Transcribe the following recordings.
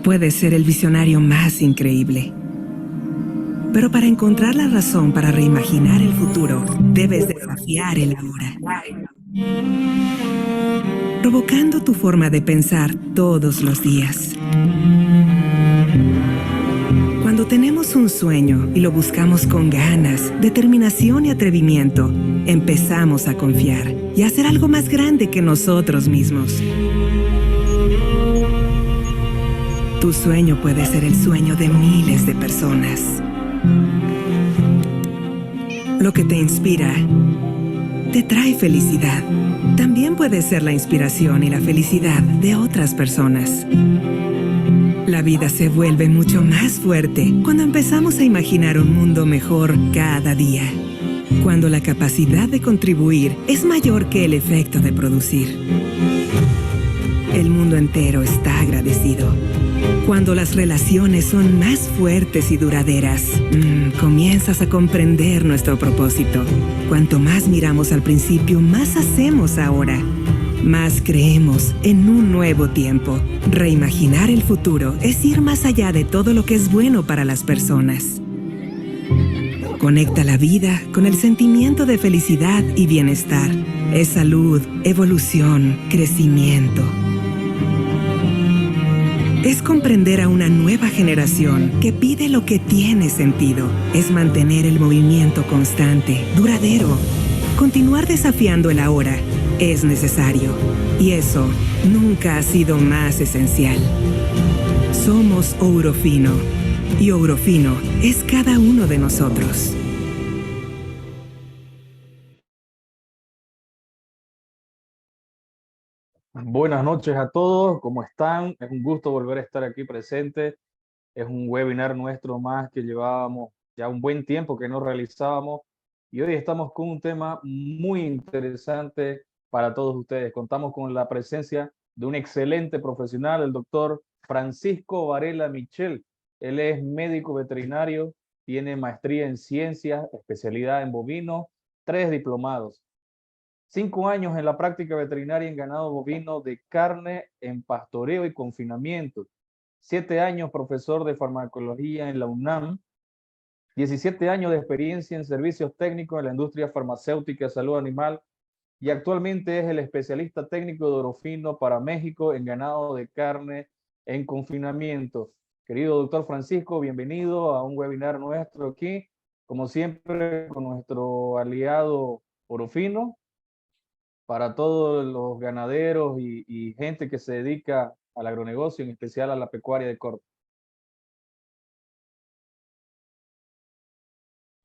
Puedes ser el visionario más increíble. Pero para encontrar la razón para reimaginar el futuro, debes desafiar el ahora, provocando tu forma de pensar todos los días. Cuando tenemos un sueño y lo buscamos con ganas, determinación y atrevimiento, empezamos a confiar y a hacer algo más grande que nosotros mismos. Tu sueño puede ser el sueño de miles de personas. Lo que te inspira te trae felicidad. También puede ser la inspiración y la felicidad de otras personas. La vida se vuelve mucho más fuerte cuando empezamos a imaginar un mundo mejor cada día. Cuando la capacidad de contribuir es mayor que el efecto de producir. El mundo entero está agradecido. Cuando las relaciones son más fuertes y duraderas, comienzas a comprender nuestro propósito. Cuanto más miramos al principio, más hacemos ahora. Más creemos en un nuevo tiempo. Reimaginar el futuro es ir más allá de todo lo que es bueno para las personas. Conecta la vida con el sentimiento de felicidad y bienestar. Es salud, evolución, crecimiento. Es comprender a una nueva generación que pide lo que tiene sentido. Es mantener el movimiento constante, duradero. Continuar desafiando el ahora es necesario. Y eso nunca ha sido más esencial. Somos Ourofino. Y Ourofino es cada uno de nosotros. Buenas noches a todos, ¿cómo están? Es un gusto volver a estar aquí presente. Es un webinar nuestro más que llevábamos ya un buen tiempo que no realizábamos y hoy estamos con un tema muy interesante para todos ustedes. Contamos con la presencia de un excelente profesional, el doctor Francisco Varela Michel. Él es médico veterinario, tiene maestría en ciencias, especialidad en bovinos, 3 diplomados. 5 años en la práctica veterinaria en ganado bovino de carne, en pastoreo y confinamiento. 7 años profesor de farmacología en la UNAM. 17 años de experiencia en servicios técnicos en la industria farmacéutica de salud animal y actualmente es el especialista técnico de Ourofino para México en ganado de carne en confinamiento. Querido doctor Francisco, bienvenido a un webinar nuestro aquí, como siempre con nuestro aliado Ourofino, para todos los ganaderos y gente que se dedica al agronegocio, en especial a la pecuaria de corte.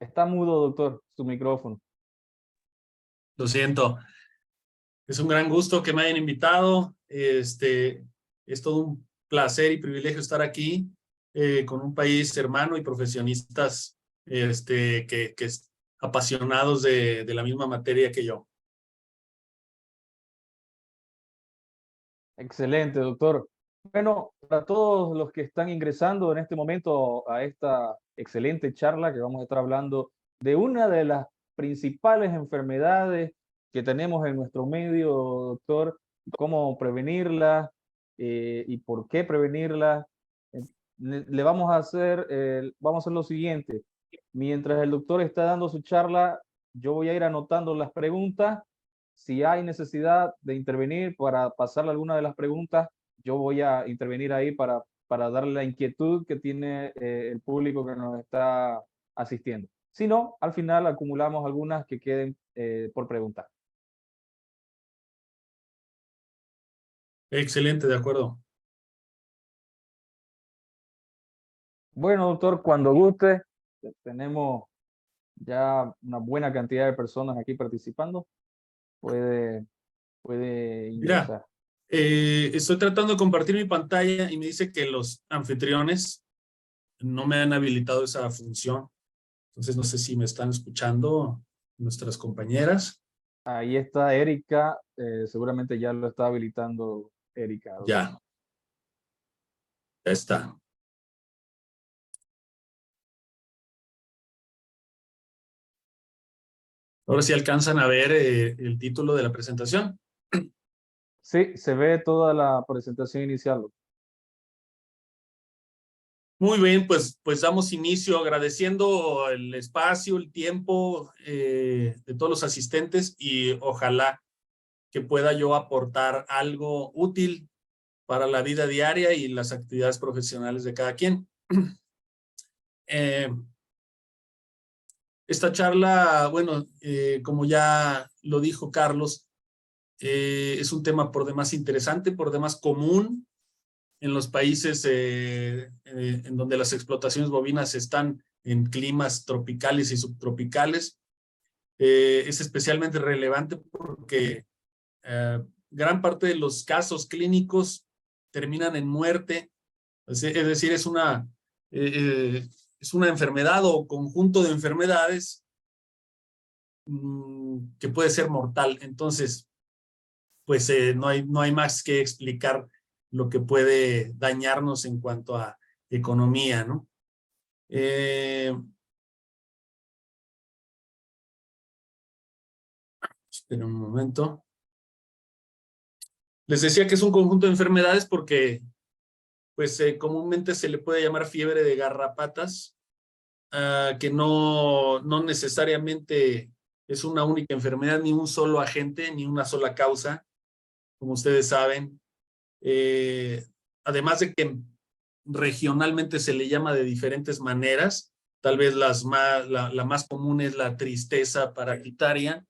Está mudo, doctor, su micrófono. Lo siento. Es un gran gusto que me hayan invitado. Es todo un placer y privilegio estar aquí con un país hermano y profesionistas que apasionados de la misma materia que yo. Excelente, doctor. Bueno, para todos los que están ingresando en este momento a esta excelente charla que vamos a estar hablando de una de las principales enfermedades que tenemos en nuestro medio, doctor, cómo prevenirla y por qué prevenirla. Le vamos a hacer lo siguiente. Mientras el doctor está dando su charla, yo voy a ir anotando las preguntas. Si hay necesidad de intervenir para pasarle alguna de las preguntas, yo voy a intervenir ahí para darle la inquietud que tiene el público que nos está asistiendo. Si no, al final acumulamos algunas que queden por preguntar. Excelente, de acuerdo. Bueno, doctor, cuando guste, tenemos ya una buena cantidad de personas aquí participando. Puede Mira, ingresar. estoy tratando de compartir mi pantalla y me dice que los anfitriones no me han habilitado esa función. Entonces no sé si me están escuchando nuestras compañeras. Ahí está Erika, seguramente ya lo está habilitando Erika, doctor. Ya está. Ahora sí alcanzan a ver el título de la presentación. Sí, se ve toda la presentación inicial. Muy bien, pues damos inicio agradeciendo el espacio, el tiempo de todos los asistentes y ojalá que pueda yo aportar algo útil para la vida diaria y las actividades profesionales de cada quien. Esta charla, bueno, como ya lo dijo Carlos, es un tema por demás interesante, por demás común en los países en donde las explotaciones bovinas están en climas tropicales y subtropicales. Es especialmente relevante porque gran parte de los casos clínicos terminan en muerte, es decir, es una enfermedad o conjunto de enfermedades que puede ser mortal. Entonces, pues no hay más que explicar lo que puede dañarnos en cuanto a economía, ¿no? Espera un momento. Les decía que es un conjunto de enfermedades porque pues comúnmente se le puede llamar fiebre de garrapatas, que no necesariamente es una única enfermedad, ni un solo agente, ni una sola causa, como ustedes saben. Además de que regionalmente se le llama de diferentes maneras, tal vez la más común es la tristeza parasitaria,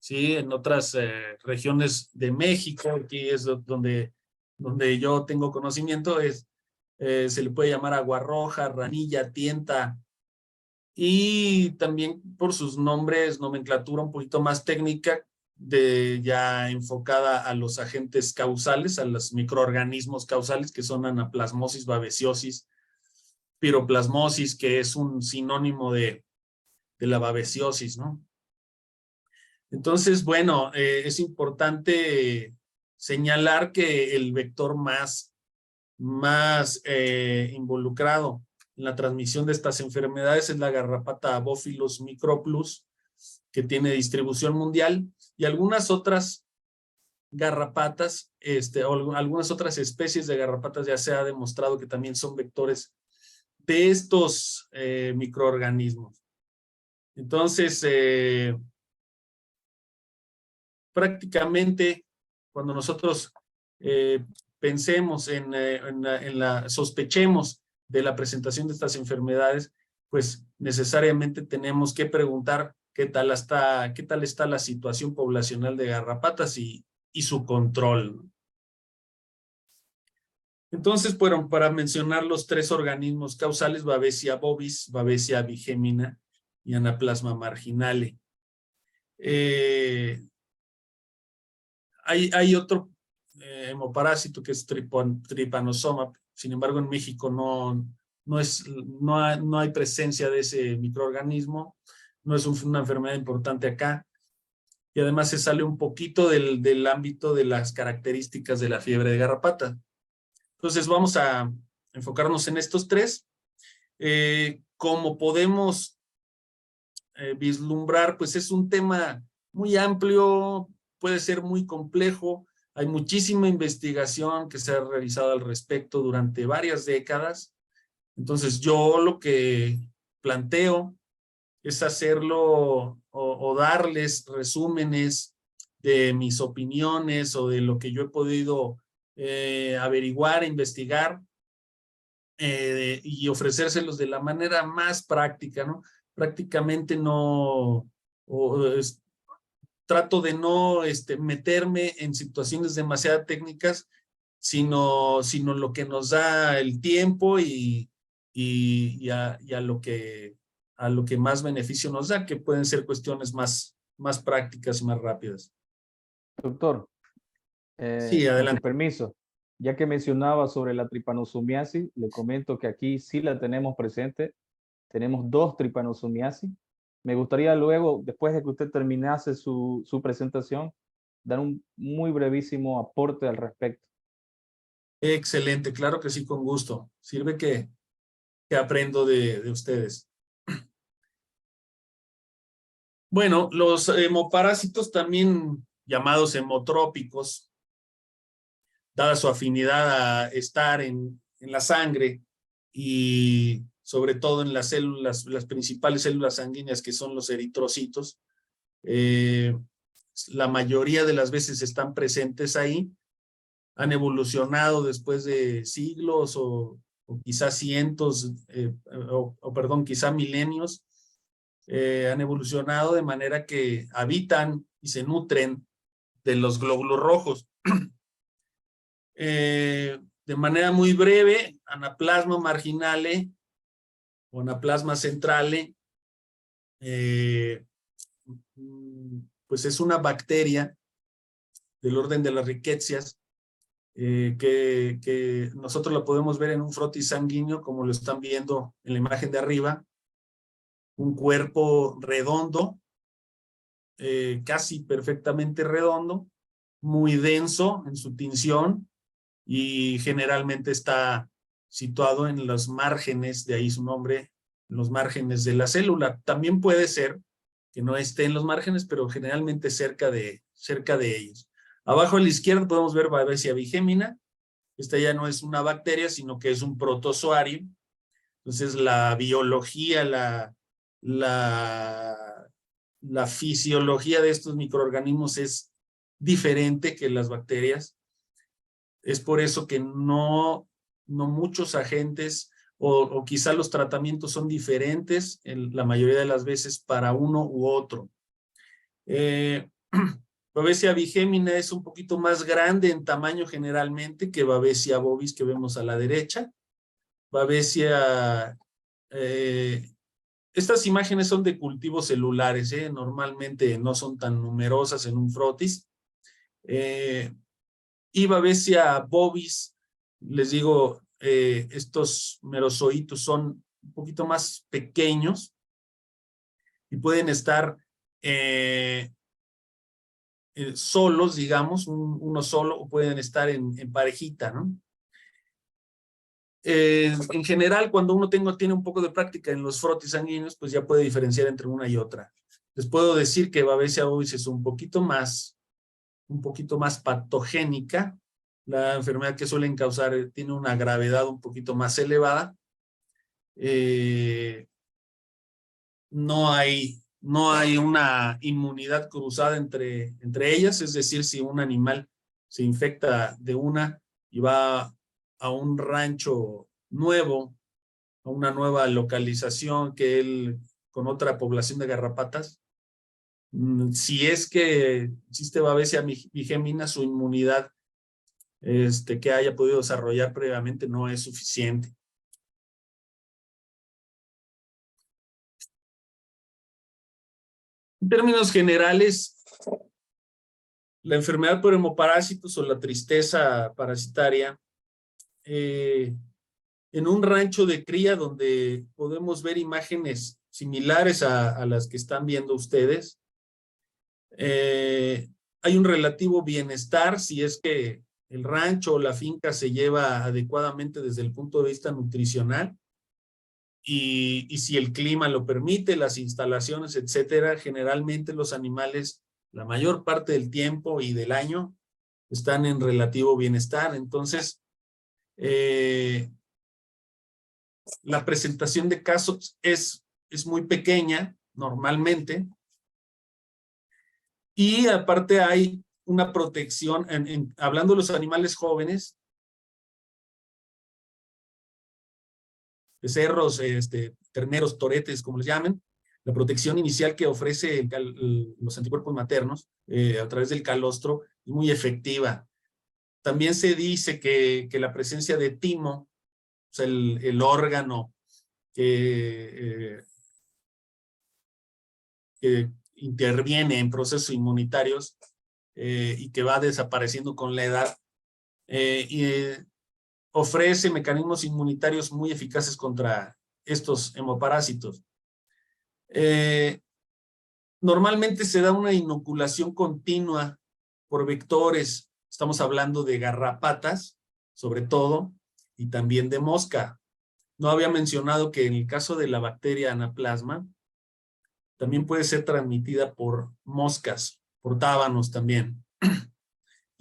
¿sí? En otras regiones de México, aquí es donde yo tengo conocimiento, se le puede llamar agua roja, ranilla, tienta, y también por sus nombres, nomenclatura un poquito más técnica, ya enfocada a los agentes causales, a los microorganismos causales, que son anaplasmosis, babesiosis, piroplasmosis, que es un sinónimo de la babesiosis, ¿no? Entonces, bueno, es importante señalar que el vector más involucrado en la transmisión de estas enfermedades es la garrapata Haemophilus microplus, que tiene distribución mundial, y algunas otras garrapatas, o algunas otras especies de garrapatas ya se ha demostrado que también son vectores de estos microorganismos. Entonces, prácticamente cuando nosotros pensemos sospechemos de la presentación de estas enfermedades, pues necesariamente tenemos que preguntar qué tal está la situación poblacional de garrapatas y su control, ¿no? Entonces, bueno, para mencionar los tres organismos causales, Babesia bovis, Babesia bigemina y Anaplasma marginale. Hay otro hemoparásito que es Trypanosoma, sin embargo en México no hay presencia de ese microorganismo, no es una enfermedad importante acá, y además se sale un poquito del ámbito de las características de la fiebre de garrapata. Entonces vamos a enfocarnos en estos tres. Como podemos vislumbrar, pues es un tema muy amplio, puede ser muy complejo, hay muchísima investigación que se ha realizado al respecto durante varias décadas. Entonces yo lo que planteo es hacerlo o darles resúmenes de mis opiniones o de lo que yo he podido averiguar, investigar, y ofrecérselos de la manera más práctica, ¿no? Prácticamente trato de no meterme en situaciones demasiado técnicas, sino lo que nos da el tiempo y a lo que más beneficio nos da, que pueden ser cuestiones más prácticas y más rápidas. Doctor, Sí, con su adelante. permiso, ya que mencionaba sobre la tripanosomiasis, le comento que aquí sí la tenemos presente. Tenemos 2 tripanosomiasis. Me gustaría luego, después de que usted terminase su presentación, dar un muy brevísimo aporte al respecto. Excelente, claro que sí, con gusto. Sirve que aprendo de ustedes. Bueno, los hemoparásitos, también llamados hemotrópicos, dada su afinidad a estar en la sangre y sobre todo en las células, las principales células sanguíneas que son los eritrocitos, la mayoría de las veces están presentes ahí, han evolucionado después de siglos o quizás cientos, perdón, quizá milenios, han evolucionado de manera que habitan y se nutren de los glóbulos rojos. De manera muy breve, Anaplasma marginale o Anaplasma centrale, pues es una bacteria del orden de las rickettsias, que nosotros la podemos ver en un frotis sanguíneo, como lo están viendo en la imagen de arriba, un cuerpo redondo, casi perfectamente redondo, muy denso en su tinción y generalmente está situado en los márgenes, de ahí su nombre, en los márgenes de la célula. También puede ser que no esté en los márgenes, pero generalmente cerca de ellos. Abajo a la izquierda podemos ver Babesia bigémina. Esta ya no es una bacteria, sino que es un protozoario. Entonces la biología, la fisiología de estos microorganismos es diferente que las bacterias. Es por eso que no muchos agentes o quizá los tratamientos son diferentes en la mayoría de las veces para uno u otro. Babesia bigémina es un poquito más grande en tamaño generalmente que Babesia bovis que vemos a la derecha. Babesia, estas imágenes son de cultivos celulares, normalmente no son tan numerosas en un frotis. Y Babesia bovis, les digo, estos merozoitos son un poquito más pequeños y pueden estar solos, digamos, uno solo, o pueden estar en parejita, ¿no? En general, cuando uno tiene un poco de práctica en los frotis sanguíneos, pues ya puede diferenciar entre una y otra. Les puedo decir que Babesia bovis es un poquito más patogénica. La enfermedad que suelen causar tiene una gravedad un poquito más elevada. No hay una inmunidad cruzada entre ellas, es decir, si un animal se infecta de una y va a un rancho nuevo, a una nueva localización que él con otra población de garrapatas, si es que existe Babesia bigémina, su inmunidad que haya podido desarrollar previamente no es suficiente. En términos generales, la enfermedad por hemoparásitos o la tristeza parasitaria, en un rancho de cría donde podemos ver imágenes similares a las que están viendo ustedes, hay un relativo bienestar si es que el rancho o la finca se lleva adecuadamente desde el punto de vista nutricional y si el clima lo permite, las instalaciones, etcétera. Generalmente los animales, la mayor parte del tiempo y del año, están en relativo bienestar. Entonces, la presentación de casos es muy pequeña, normalmente, y aparte hay una protección, hablando de los animales jóvenes, becerros, terneros, toretes, como les llamen, la protección inicial que ofrece los anticuerpos maternos a través del calostro es muy efectiva. También se dice que la presencia de timo, o sea, el órgano que interviene en procesos inmunitarios y que va desapareciendo con la edad, ofrece mecanismos inmunitarios muy eficaces contra estos hemoparásitos. Normalmente se da una inoculación continua por vectores. Estamos hablando de garrapatas, sobre todo, y también de mosca. No había mencionado que en el caso de la bacteria Anaplasma, también puede ser transmitida por moscas, por tábanos también.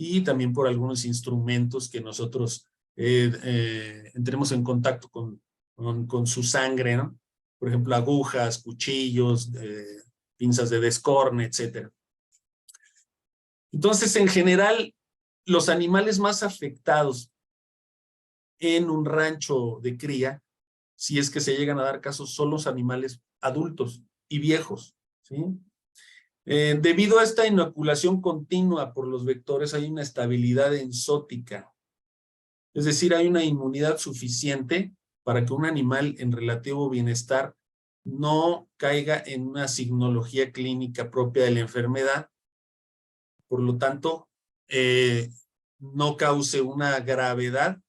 y también por algunos instrumentos que nosotros entremos en contacto con su sangre, ¿no? Por ejemplo, agujas, cuchillos, pinzas de descorne, etc. Entonces, en general, los animales más afectados en un rancho de cría, si es que se llegan a dar casos, son los animales adultos y viejos, ¿sí? Debido a esta inoculación continua por los vectores, hay una estabilidad enzótica. Es decir, hay una inmunidad suficiente para que un animal en relativo bienestar no caiga en una signología clínica propia de la enfermedad. Por lo tanto, no cause una gravedad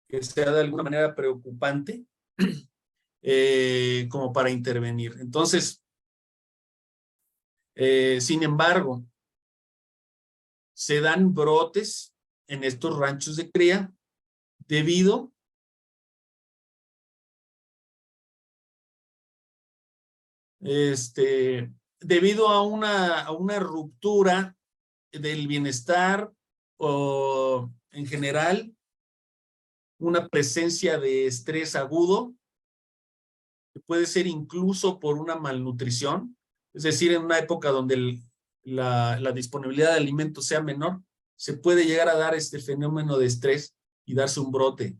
que sea de alguna manera preocupante como para intervenir. Entonces, sin embargo, se dan brotes en estos ranchos de cría debido debido a una ruptura del bienestar o en general una presencia de estrés agudo, que puede ser incluso por una malnutrición, es decir, en una época donde la disponibilidad de alimentos sea menor, se puede llegar a dar este fenómeno de estrés y darse un brote.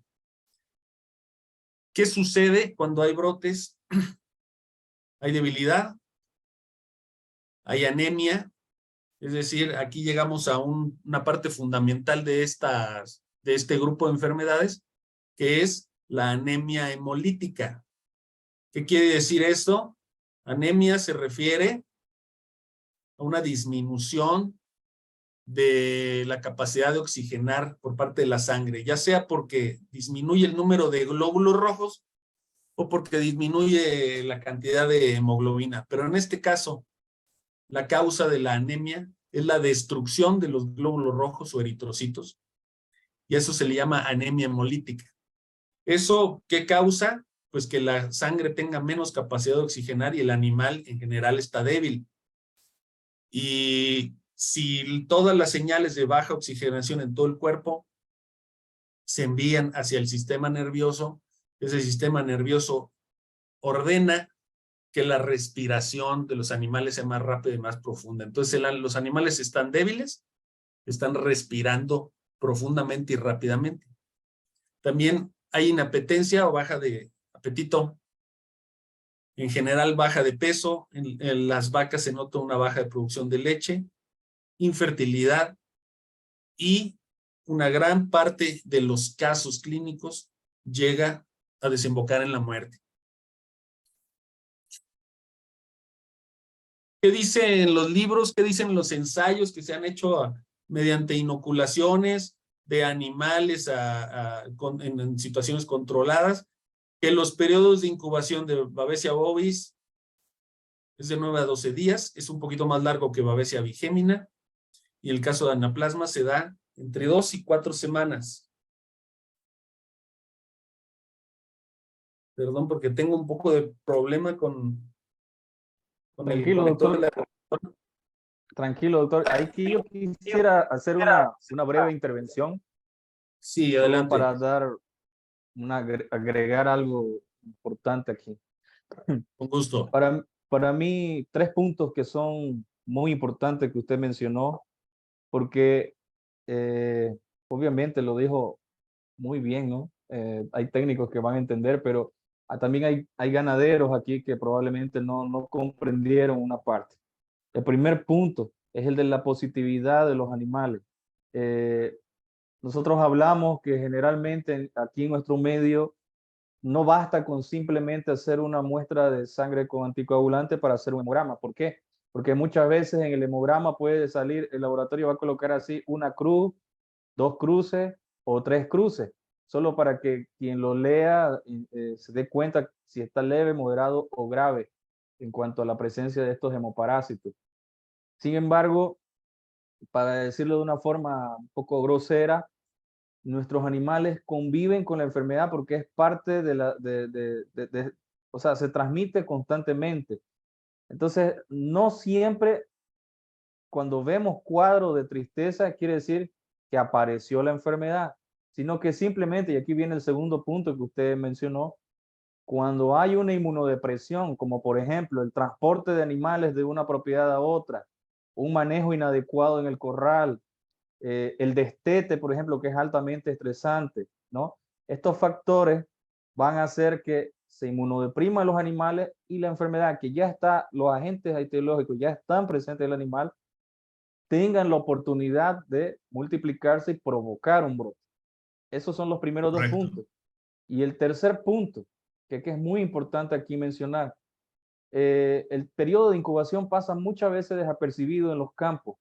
¿Qué sucede cuando hay brotes? Hay debilidad, hay anemia, es decir, aquí llegamos a una parte fundamental de este grupo de enfermedades, que es la anemia hemolítica. ¿Qué quiere decir esto? Anemia se refiere a una disminución de la capacidad de oxigenar por parte de la sangre, ya sea porque disminuye el número de glóbulos rojos o porque disminuye la cantidad de hemoglobina. Pero en este caso, la causa de la anemia es la destrucción de los glóbulos rojos o eritrocitos, y eso se le llama anemia hemolítica. ¿Eso qué causa? Pues que la sangre tenga menos capacidad de oxigenar y el animal en general está débil. Y si todas las señales de baja oxigenación en todo el cuerpo se envían hacia el sistema nervioso, ese sistema nervioso ordena que la respiración de los animales sea más rápida y más profunda. Entonces los animales están débiles, están respirando profundamente y rápidamente. También hay inapetencia o baja de apetito. En general, baja de peso. En las vacas se nota una baja de producción de leche, infertilidad, y una gran parte de los casos clínicos llega a desembocar en la muerte. ¿Qué dicen los libros? ¿Qué dicen los ensayos que se han hecho mediante inoculaciones de animales en situaciones controladas? Que los periodos de incubación de Babesia bovis es de 9 a 12 días, es un poquito más largo que Babesia bigémina, y el caso de Anaplasma se da entre 2 y 4 semanas. Perdón, porque tengo un poco de problema con el Tranquilo, conector de doctor. la... Tranquilo, doctor. Aquí yo quisiera hacer una breve intervención, Sí, solo adelante. para agregar algo importante aquí. Con gusto. Para mí, 3 puntos que son muy importantes que usted mencionó, porque obviamente lo dijo muy bien, ¿no? Hay técnicos que van a entender, pero también hay ganaderos aquí que probablemente no comprendieron una parte. El primer punto es el de la positividad de los animales. Eh, Nosotros hablamos que generalmente aquí en nuestro medio no basta con simplemente hacer una muestra de sangre con anticoagulante para hacer un hemograma. ¿Por qué? Porque muchas veces en el hemograma puede salir, el laboratorio va a colocar así una cruz, 2 cruces o 3 cruces, solo para que quien lo lea se dé cuenta si está leve, moderado o grave en cuanto a la presencia de estos hemoparásitos. Sin embargo, para decirlo de una forma un poco grosera, nuestros animales conviven con la enfermedad porque es parte o sea, se transmite constantemente. Entonces, no siempre cuando vemos cuadros de tristeza, quiere decir que apareció la enfermedad, sino que simplemente, y aquí viene el segundo punto que usted mencionó, cuando hay una inmunodepresión, como por ejemplo el transporte de animales de una propiedad a otra, un manejo inadecuado en el corral, el destete, por ejemplo, que es altamente estresante, ¿no? Estos factores van a hacer que se inmunodepriman los animales y la enfermedad que ya está, los agentes etiológicos ya están presentes en el animal, tengan la oportunidad de multiplicarse y provocar un brote. Esos son los primeros dos Correcto. puntos. Y el tercer punto, que es muy importante aquí mencionar, el periodo de incubación pasa muchas veces desapercibido en los campos.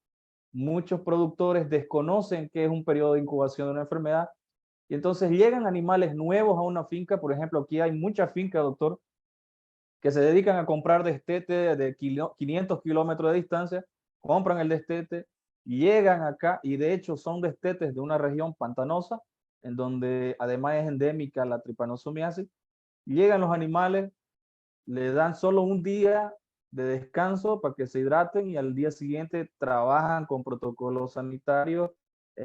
Muchos productores desconocen qué es un periodo de incubación de una enfermedad y entonces llegan animales nuevos a una finca. Por ejemplo, aquí hay muchas fincas, doctor, que se dedican a comprar destete de 500 kilómetros de distancia, compran el destete, llegan acá y de hecho son destetes de una región pantanosa, en donde además es endémica la tripanosomiasis. Llegan los animales, le dan solo un día de descanso para que se hidraten y al día siguiente trabajan con protocolos sanitarios,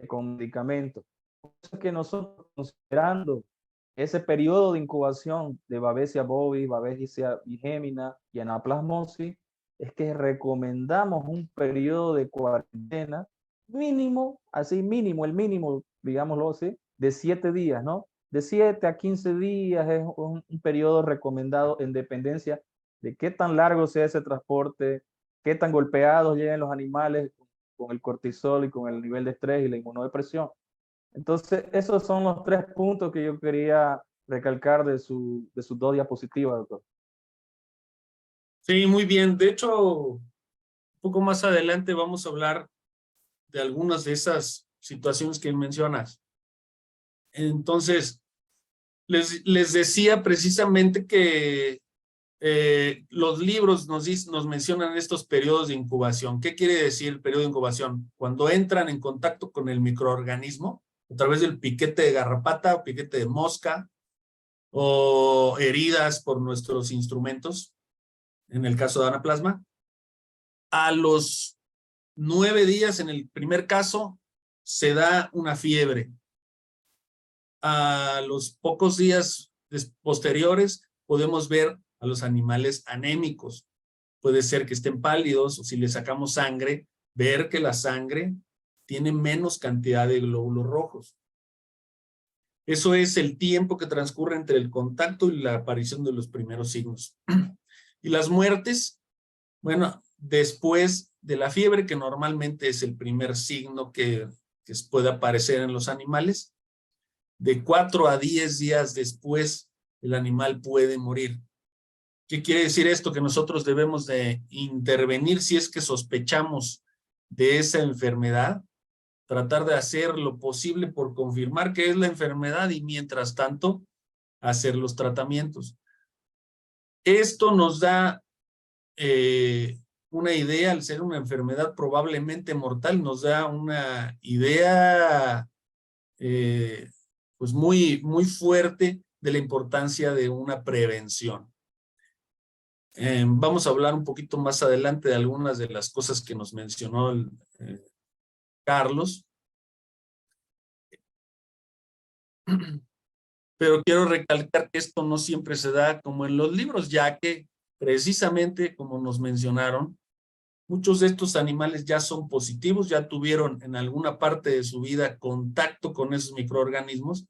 con medicamentos. Por eso es que nosotros, considerando ese periodo de incubación de Babesia bovis, Babesia bigémina y anaplasmosis, es que recomendamos un periodo de cuarentena mínimo, así mínimo, el mínimo, digámoslo así, de 7 días, ¿no? De 7 a 15 días es un periodo recomendado en dependencia de qué tan largo sea ese transporte, qué tan golpeados lleguen los animales con el cortisol y con el nivel de estrés y la inmunodepresión. Entonces, esos son los 3 puntos que yo quería recalcar de sus 2 diapositivas, doctor. Sí, muy bien. De hecho, un poco más adelante vamos a hablar de algunas de esas situaciones que mencionas. Entonces, les decía precisamente que los libros nos mencionan estos periodos de incubación. ¿Qué quiere decir el periodo de incubación? Cuando entran en contacto con el microorganismo a través del piquete de garrapata o piquete de mosca o heridas por nuestros instrumentos, en el caso de anaplasma. A los 9 días, en el primer caso, se da una fiebre. A los pocos días posteriores podemos ver a los animales anémicos. Puede ser que estén pálidos o si le sacamos sangre, ver que la sangre tiene menos cantidad de glóbulos rojos. Eso es el tiempo que transcurre entre el contacto y la aparición de los primeros signos. Y las muertes, bueno, después de la fiebre, que normalmente es el primer signo que puede aparecer en los animales, de 4 a 10 días después, el animal puede morir. ¿Qué quiere decir esto? Que nosotros debemos de intervenir si es que sospechamos de esa enfermedad, tratar de hacer lo posible por confirmar que es la enfermedad y mientras tanto hacer los tratamientos. Esto nos da una idea, al ser una enfermedad probablemente mortal, nos da una idea pues muy, muy fuerte de la importancia de una prevención. Vamos a hablar un poquito más adelante de algunas de las cosas que nos mencionó Carlos. Pero quiero recalcar que esto no siempre se da como en los libros, ya que precisamente como nos mencionaron, muchos de estos animales ya son positivos, ya tuvieron en alguna parte de su vida contacto con esos microorganismos,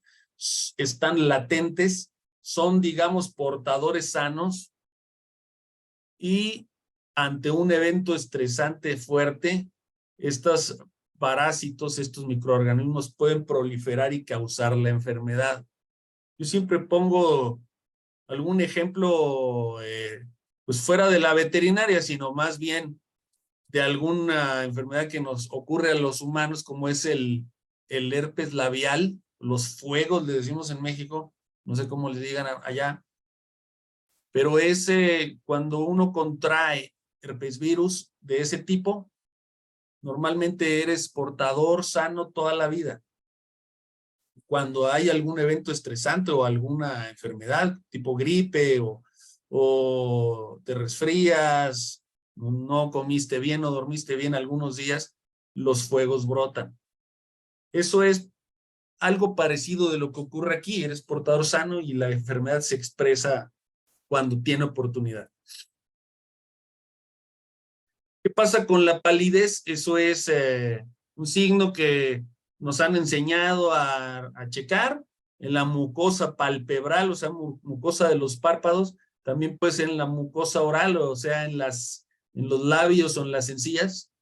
están latentes, son, digamos, portadores sanos y ante un evento estresante fuerte, estos parásitos, estos microorganismos pueden proliferar y causar la enfermedad. Yo siempre pongo algún ejemplo, pues fuera de la veterinaria, sino más bien de alguna enfermedad que nos ocurre a los humanos, como es el herpes labial, los fuegos, le decimos en México, no sé cómo le digan allá, pero cuando uno contrae herpes virus de ese tipo, normalmente eres portador sano toda la vida. Cuando hay algún evento estresante o alguna enfermedad tipo gripe o te resfrías no comiste bien, no dormiste bien algunos días, los fuegos brotan. Eso es algo parecido de lo que ocurre aquí. Eres portador sano y la enfermedad se expresa cuando tiene oportunidad. ¿Qué pasa con la palidez? Eso es un signo que nos han enseñado a checar en la mucosa palpebral, o sea, mucosa de los párpados, también puede ser en la mucosa oral, o sea, en los labios o en las encías,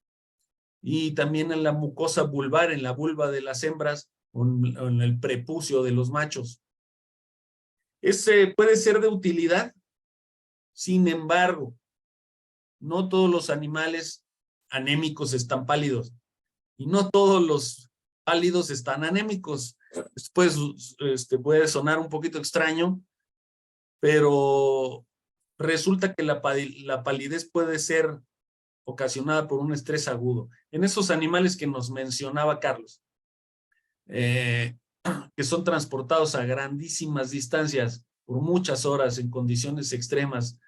y también en la mucosa vulvar, en la vulva de las hembras o en el prepucio de los machos. Ese puede ser de utilidad, sin embargo, no todos los animales anémicos están pálidos y no todos los pálidos están anémicos. Después puede sonar un poquito extraño, pero resulta que la palidez puede ser ocasionada por un estrés agudo. En esos animales que nos mencionaba Carlos, que son transportados a grandísimas distancias por muchas horas en condiciones extremas,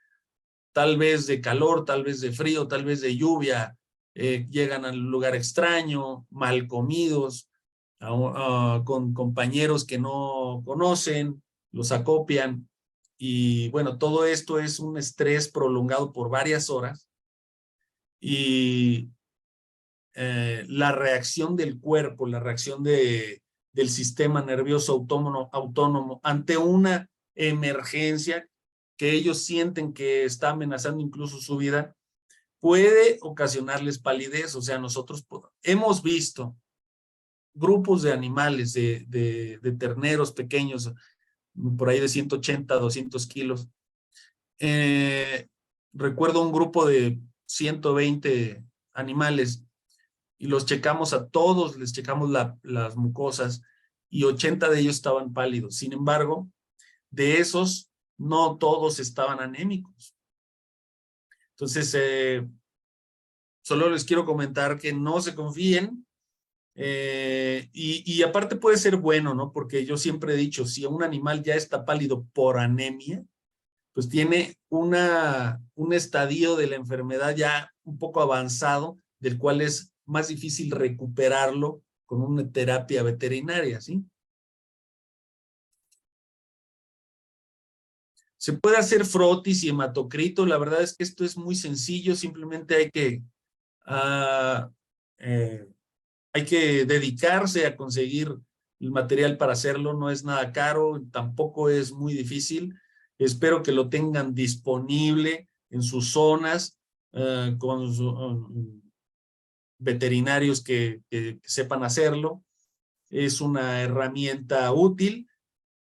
tal vez de calor, tal vez de frío, tal vez de lluvia, llegan al lugar extraño, mal comidos, con compañeros que no conocen, los acopian, y bueno, todo esto es un estrés prolongado por varias horas, y la reacción del cuerpo, la reacción del sistema nervioso autónomo ante una emergencia que ellos sienten que está amenazando incluso su vida, puede ocasionarles palidez. O sea, nosotros hemos visto grupos de animales, de terneros pequeños, por ahí de 180, 200 kilos. Recuerdo un grupo de 120 animales y los checamos a todos, les checamos las mucosas y 80 de ellos estaban pálidos. Sin embargo, de esos, no todos estaban anémicos. Entonces, solo les quiero comentar que no se confíen, y aparte puede ser bueno, ¿no? Porque yo siempre he dicho, si un animal ya está pálido por anemia, pues tiene un estadio de la enfermedad ya un poco avanzado, del cual es más difícil recuperarlo con una terapia veterinaria, ¿sí? Se puede hacer frotis y hematocrito. La verdad es que esto es muy sencillo, simplemente hay que dedicarse a conseguir el material para hacerlo. No es nada caro, tampoco es muy difícil. Espero que lo tengan disponible en sus zonas, con veterinarios que sepan hacerlo. Es una herramienta útil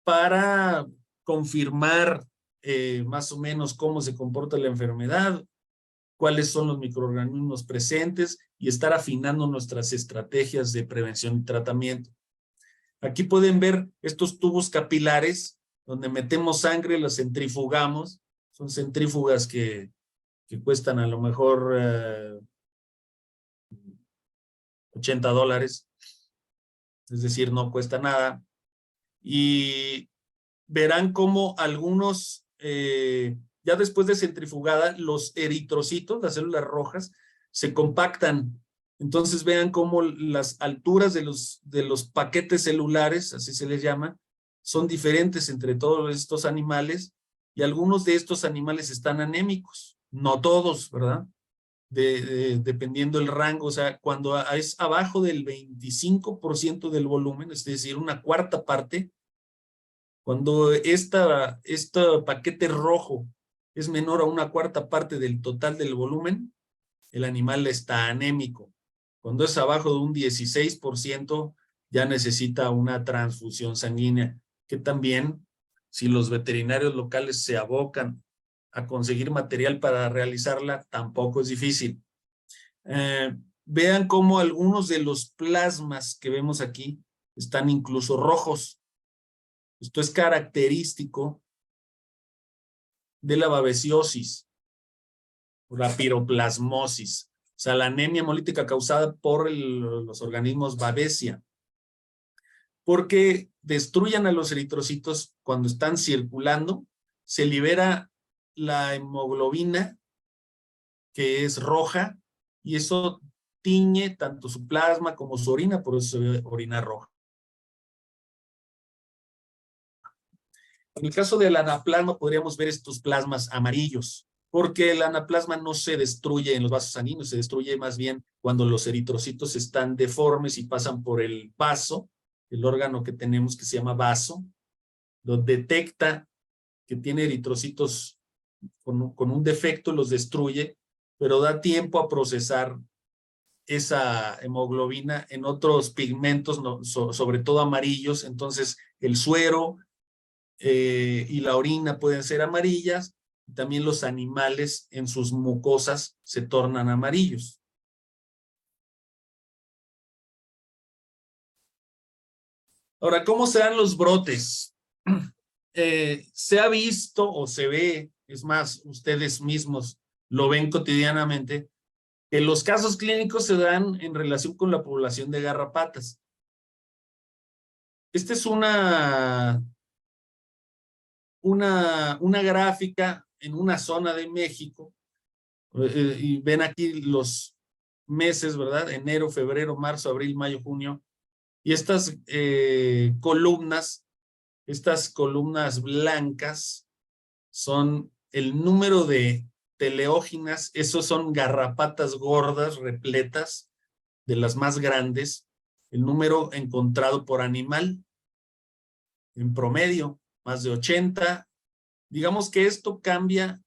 para confirmar más o menos cómo se comporta la enfermedad, cuáles son los microorganismos presentes y estar afinando nuestras estrategias de prevención y tratamiento. Aquí pueden ver estos tubos capilares donde metemos sangre, los centrifugamos. Son centrífugas que cuestan a lo mejor $80, es decir, no cuesta nada. Y verán cómo algunos, ya después de centrifugada, los eritrocitos, las células rojas, se compactan. Entonces vean cómo las alturas de los paquetes celulares, así se les llama, son diferentes entre todos estos animales, y algunos de estos animales están anémicos. No todos, ¿verdad? Dependiendo del rango. O sea, cuando es abajo del 25% del volumen, es decir, una cuarta parte, cuando este paquete rojo es menor a una cuarta parte del total del volumen, el animal está anémico. Cuando es abajo de un 16%, ya necesita una transfusión sanguínea, que también, si los veterinarios locales se abocan a conseguir material para realizarla, tampoco es difícil. Vean cómo algunos de los plasmas que vemos aquí están incluso rojos. Esto es característico de la babesiosis, o la piroplasmosis, o sea, la anemia hemolítica causada por los organismos Babesia, porque destruyan a los eritrocitos cuando están circulando, se libera la hemoglobina que es roja, y eso tiñe tanto su plasma como su orina, por eso se ve orina roja. En el caso del anaplasma podríamos ver estos plasmas amarillos, porque el anaplasma no se destruye en los vasos sanguíneos, se destruye más bien cuando los eritrocitos están deformes y pasan por el vaso, el órgano que tenemos que se llama vaso, lo detecta que tiene eritrocitos con un defecto, los destruye, pero da tiempo a procesar esa hemoglobina en otros pigmentos, sobre todo amarillos. Entonces el suero y la orina pueden ser amarillas, también los animales en sus mucosas se tornan amarillos. Ahora, ¿cómo se dan los brotes? Se ha visto o se ve, es más, ustedes mismos lo ven cotidianamente, que los casos clínicos se dan en relación con la población de garrapatas. Esta es una gráfica en una zona de México, y ven aquí los meses, ¿verdad? Enero, febrero, marzo, abril, mayo, junio, y estas columnas blancas son el número de teleógenas, esos son garrapatas gordas, repletas, de las más grandes, el número encontrado por animal, en promedio, más de 80. Digamos que esto cambia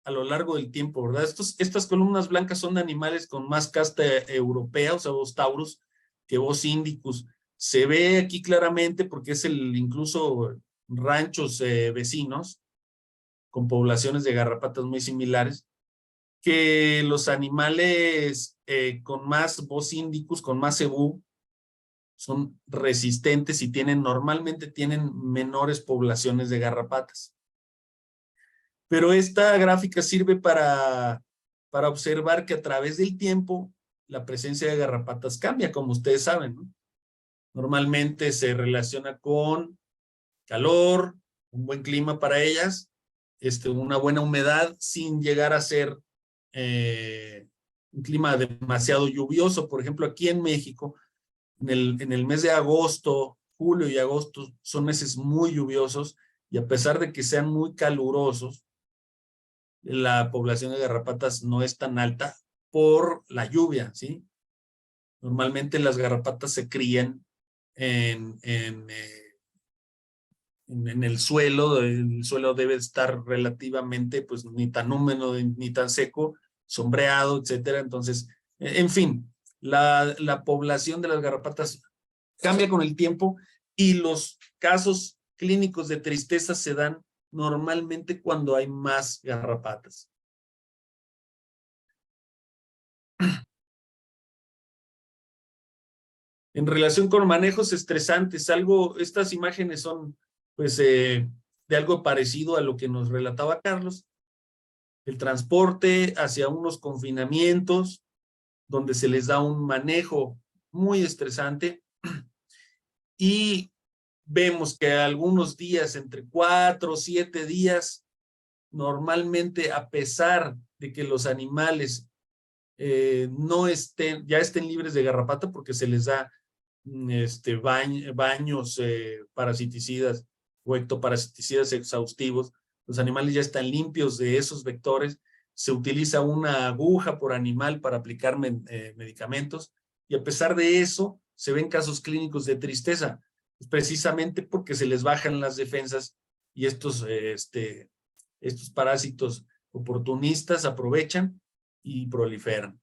a lo largo del tiempo, ¿verdad? Estas columnas blancas son de animales con más casta europea, o sea, Bos taurus, que Bos indicus. Se ve aquí claramente porque es incluso ranchos vecinos con poblaciones de garrapatas muy similares, que los animales con más Bos indicus, con más cebú, son resistentes y normalmente tienen menores poblaciones de garrapatas. Pero esta gráfica sirve para observar que a través del tiempo la presencia de garrapatas cambia, como ustedes saben, ¿no? Normalmente se relaciona con calor, un buen clima para ellas, una buena humedad sin llegar a ser un clima demasiado lluvioso. Por ejemplo, aquí en México, en el mes de agosto, julio y agosto son meses muy lluviosos, y a pesar de que sean muy calurosos, la población de garrapatas no es tan alta por la lluvia, ¿sí? Normalmente las garrapatas se crían en el suelo debe estar relativamente, pues, ni tan húmedo ni tan seco, sombreado, etcétera. Entonces, en fin, la población de las garrapatas cambia con el tiempo, y los casos clínicos de tristeza se dan normalmente cuando hay más garrapatas. En relación con manejos estresantes, estas imágenes son, pues, de algo parecido a lo que nos relataba Carlos. El transporte hacia unos confinamientos donde se les da un manejo muy estresante, y vemos que algunos días, entre 4 o 7 días, normalmente, a pesar de que los animales ya estén libres de garrapata, porque se les da baños parasiticidas o ectoparasiticidas exhaustivos, los animales ya están limpios de esos vectores, se utiliza una aguja por animal para aplicar medicamentos, y a pesar de eso se ven casos clínicos de tristeza, precisamente porque se les bajan las defensas, y estos parásitos oportunistas aprovechan y proliferan.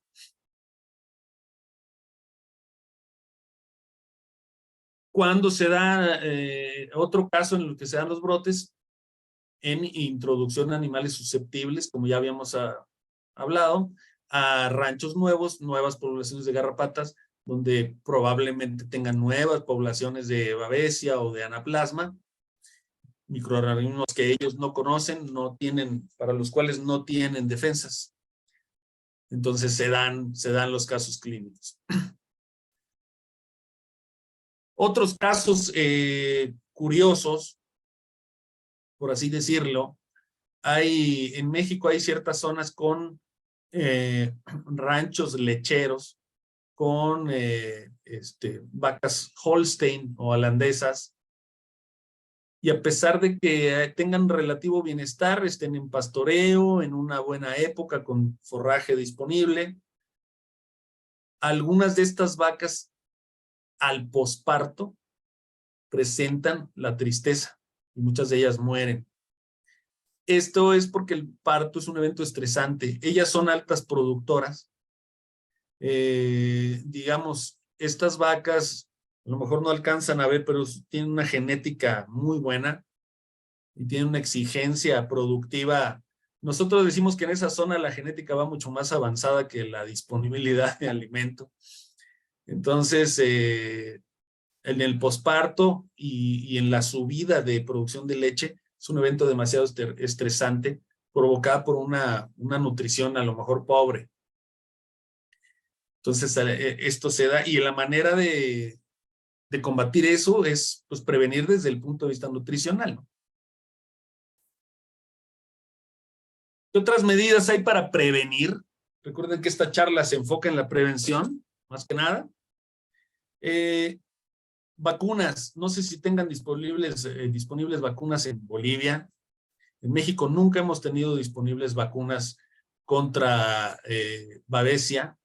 Cuando se da otro caso en el que se dan los brotes, en introducción de animales susceptibles, como ya habíamos hablado, a ranchos nuevos, nuevas poblaciones de garrapatas, donde probablemente tengan nuevas poblaciones de babesia o de anaplasma, microorganismos que ellos no conocen, para los cuales no tienen defensas. Entonces se dan los casos clínicos. Otros casos curiosos, por así decirlo, en México hay ciertas zonas con ranchos lecheros con vacas Holstein o holandesas, y a pesar de que tengan relativo bienestar, estén en pastoreo, en una buena época con forraje disponible, algunas de estas vacas al posparto presentan la tristeza y muchas de ellas mueren. Esto es porque el parto es un evento estresante. Ellas son altas productoras. Digamos, estas vacas a lo mejor no alcanzan a ver, pero tienen una genética muy buena y tienen una exigencia productiva. Nosotros decimos que en esa zona la genética va mucho más avanzada que la disponibilidad de alimento. Entonces, en el posparto y en la subida de producción de leche es un evento demasiado estresante, provocada por una nutrición a lo mejor pobre. Entonces, esto se da, y la manera de combatir eso es pues prevenir desde el punto de vista nutricional, ¿no? ¿Qué otras medidas hay para prevenir? Recuerden que esta charla se enfoca en la prevención, más que nada. Vacunas, no sé si tengan disponibles vacunas en Bolivia. En México nunca hemos tenido disponibles vacunas contra babesia.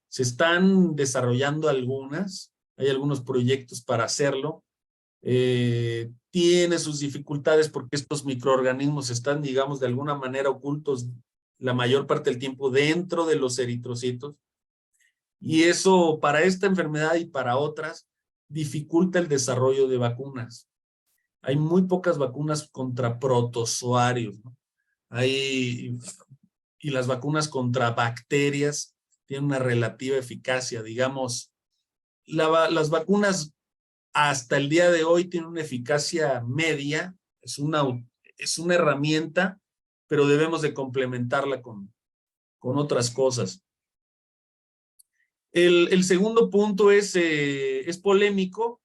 Se están desarrollando algunas, hay algunos proyectos para hacerlo. Tiene sus dificultades porque estos microorganismos están, digamos, de alguna manera ocultos la mayor parte del tiempo dentro de los eritrocitos. Y eso para esta enfermedad y para otras dificulta el desarrollo de vacunas. Hay muy pocas vacunas contra protozoarios, ¿no? Y las vacunas contra bacterias tienen una relativa eficacia. Digamos, las vacunas hasta el día de hoy tienen una eficacia media, es una herramienta, pero debemos de complementarla con otras cosas. El segundo punto es polémico.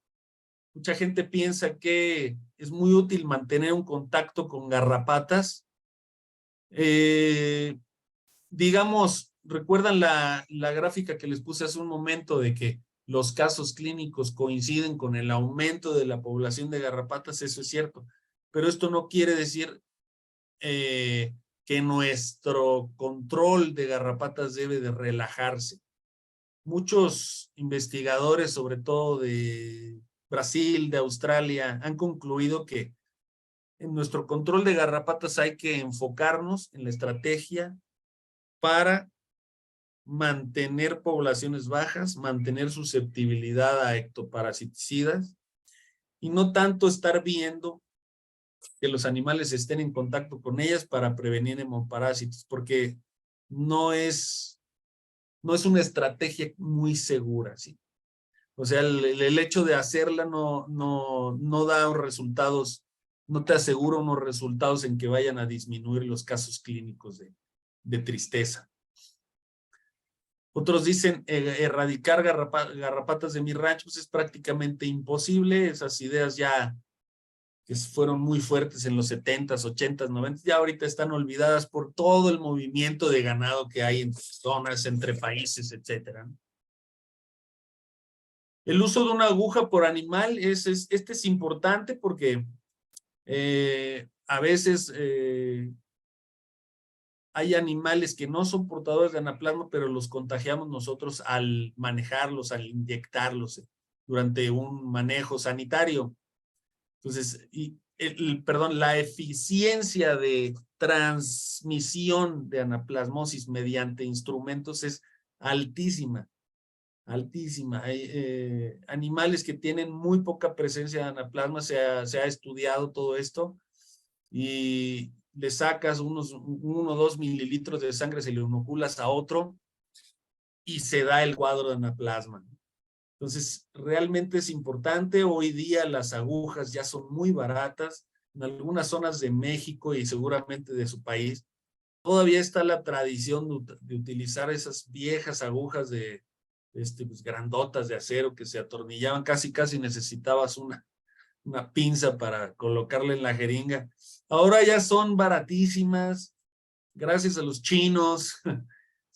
Mucha gente piensa que es muy útil mantener un contacto con garrapatas. Digamos, ¿recuerdan la gráfica que les puse hace un momento de que los casos clínicos coinciden con el aumento de la población de garrapatas? Eso es cierto, pero esto no quiere decir que nuestro control de garrapatas debe de relajarse. Muchos investigadores, sobre todo de Brasil, de Australia, han concluido que en nuestro control de garrapatas hay que enfocarnos en la estrategia para mantener poblaciones bajas, mantener susceptibilidad a ectoparasiticidas y no tanto estar viendo que los animales estén en contacto con ellas para prevenir hemoparásitos, porque no es una estrategia muy segura, ¿sí? O sea, el hecho de hacerla no da resultados, no te asegura unos resultados en que vayan a disminuir los casos clínicos de tristeza. Otros dicen erradicar garrapatas de mi rancho, pues es prácticamente imposible. Esas ideas ya que fueron muy fuertes en los 70s, 80s, 90s, ya ahorita están olvidadas por todo el movimiento de ganado que hay entre zonas, entre países, etcétera. El uso de una aguja por animal este es importante porque a veces hay animales que no son portadores de anaplasma, pero los contagiamos nosotros al manejarlos, al inyectarlos durante un manejo sanitario. Entonces, la eficiencia de transmisión de anaplasmosis mediante instrumentos es altísima, altísima. Hay animales que tienen muy poca presencia de anaplasma, se ha estudiado todo esto, y le sacas 1 o 2 mililitros de sangre, se le inoculas a otro y se da el cuadro de anaplasma. Entonces, realmente es importante. Hoy día las agujas ya son muy baratas. En algunas zonas de México y seguramente de su país, todavía está la tradición de utilizar esas viejas agujas pues, grandotas de acero que se atornillaban. Casi necesitabas una pinza para colocarle en la jeringa. Ahora ya son baratísimas, gracias a los chinos.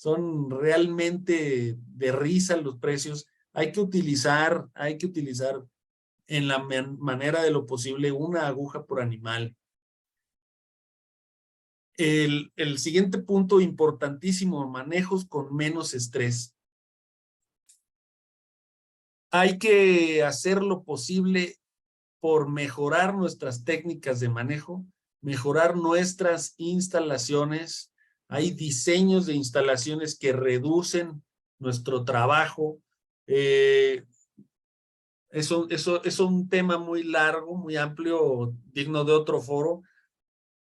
son realmente de risa los precios. Hay que utilizar en la manera de lo posible una aguja por animal. El siguiente punto importantísimo, manejos con menos estrés. Hay que hacer lo posible por mejorar nuestras técnicas de manejo, mejorar nuestras instalaciones. Hay diseños de instalaciones que reducen nuestro trabajo. Eso es un tema muy largo, muy amplio, digno de otro foro,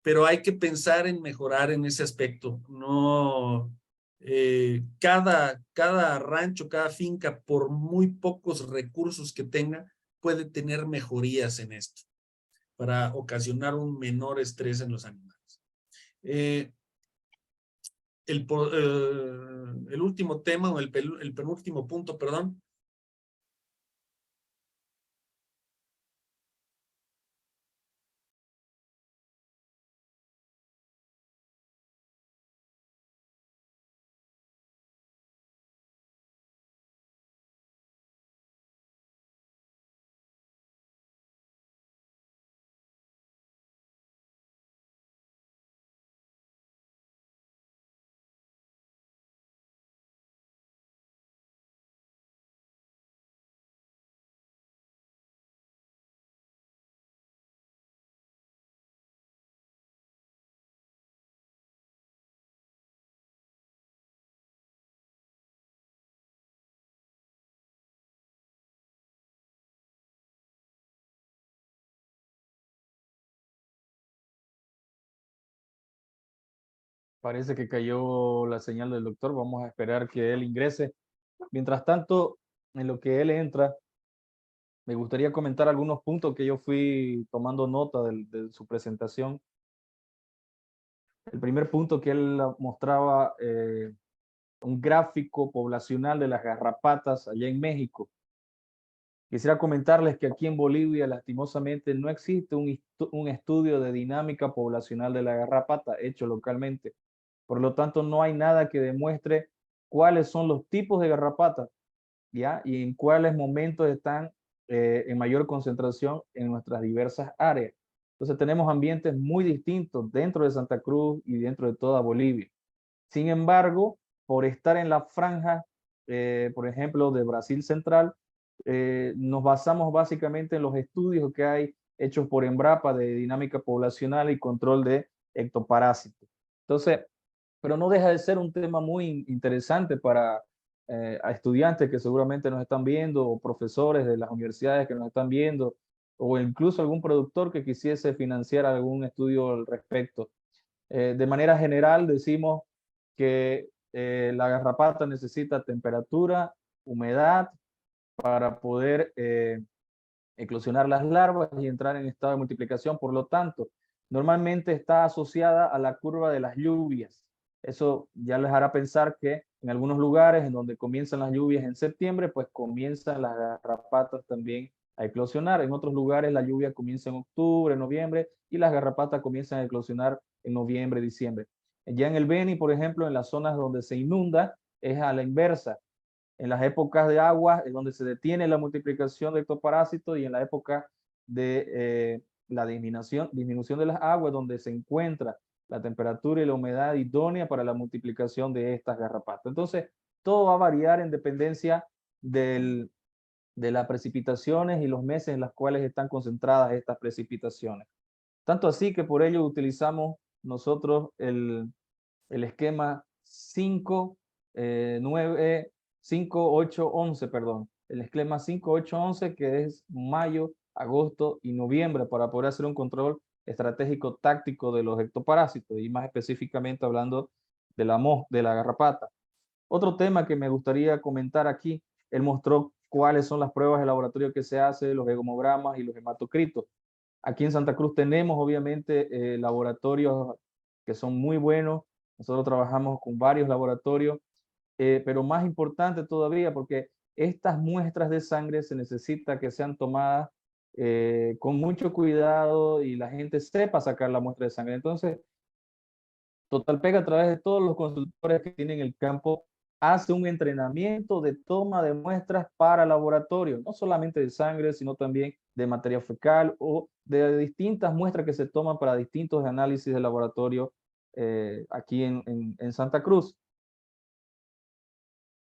pero hay que pensar en mejorar en ese aspecto. No, cada rancho, cada finca, por muy pocos recursos que tenga, puede tener mejorías en esto para ocasionar un menor estrés en los animales. El último tema, o el penúltimo punto, perdón. Parece que cayó la señal del doctor. Vamos a esperar que él ingrese. Mientras tanto, en lo que él entra, me gustaría comentar algunos puntos que yo fui tomando nota de su presentación. El primer punto que él mostraba, un gráfico poblacional de las garrapatas allá en México. Quisiera comentarles que aquí en Bolivia, lastimosamente, no existe un estudio de dinámica poblacional de la garrapata hecho localmente. Por lo tanto, no hay nada que demuestre cuáles son los tipos de garrapatas, ¿ya? Y en cuáles momentos están en mayor concentración en nuestras diversas áreas. Entonces, tenemos ambientes muy distintos dentro de Santa Cruz y dentro de toda Bolivia. Sin embargo, por estar en la franja, por ejemplo, de Brasil Central, nos basamos básicamente en los estudios que hay hechos por Embrapa de dinámica poblacional y control de ectoparásitos. Entonces, pero no deja de ser un tema muy interesante para a estudiantes que seguramente nos están viendo, o profesores de las universidades que nos están viendo, o incluso algún productor que quisiese financiar algún estudio al respecto. De manera general, decimos que la garrapata necesita temperatura, humedad para poder eclosionar las larvas y entrar en estado de multiplicación. Por lo tanto, normalmente está asociada a la curva de las lluvias. Eso ya les hará pensar que en algunos lugares en donde comienzan las lluvias en septiembre, pues comienzan las garrapatas también a eclosionar. En otros lugares la lluvia comienza en octubre, noviembre, y las garrapatas comienzan a eclosionar en noviembre, diciembre. Ya en el Beni, por ejemplo, en las zonas donde se inunda, es a la inversa. En las épocas de agua es donde se detiene la multiplicación de ectoparásitos, y en la época de la disminución de las aguas donde se encuentra la temperatura y la humedad idónea para la multiplicación de estas garrapatas. Entonces, todo va a variar en dependencia de las precipitaciones y los meses en los cuales están concentradas estas precipitaciones. Tanto así que por ello utilizamos nosotros el esquema 5, 9, 5, 8, 11, perdón. El esquema 5, 8, 11, que es mayo, agosto y noviembre, para poder hacer un control estratégico táctico de los ectoparásitos, y más específicamente hablando de la garrapata. Otro tema que me gustaría comentar aquí, él mostró cuáles son las pruebas de laboratorio que se hacen, los hemogramas y los hematocritos. Aquí en Santa Cruz tenemos obviamente laboratorios que son muy buenos. Nosotros trabajamos con varios laboratorios, pero más importante todavía, porque estas muestras de sangre se necesita que sean tomadas con mucho cuidado y la gente sepa sacar la muestra de sangre. Entonces, Totalpec, a través de todos los consultores que tienen el campo, hace un entrenamiento de toma de muestras para laboratorio, no solamente de sangre, sino también de materia fecal o de distintas muestras que se toman para distintos análisis de laboratorio aquí en Santa Cruz.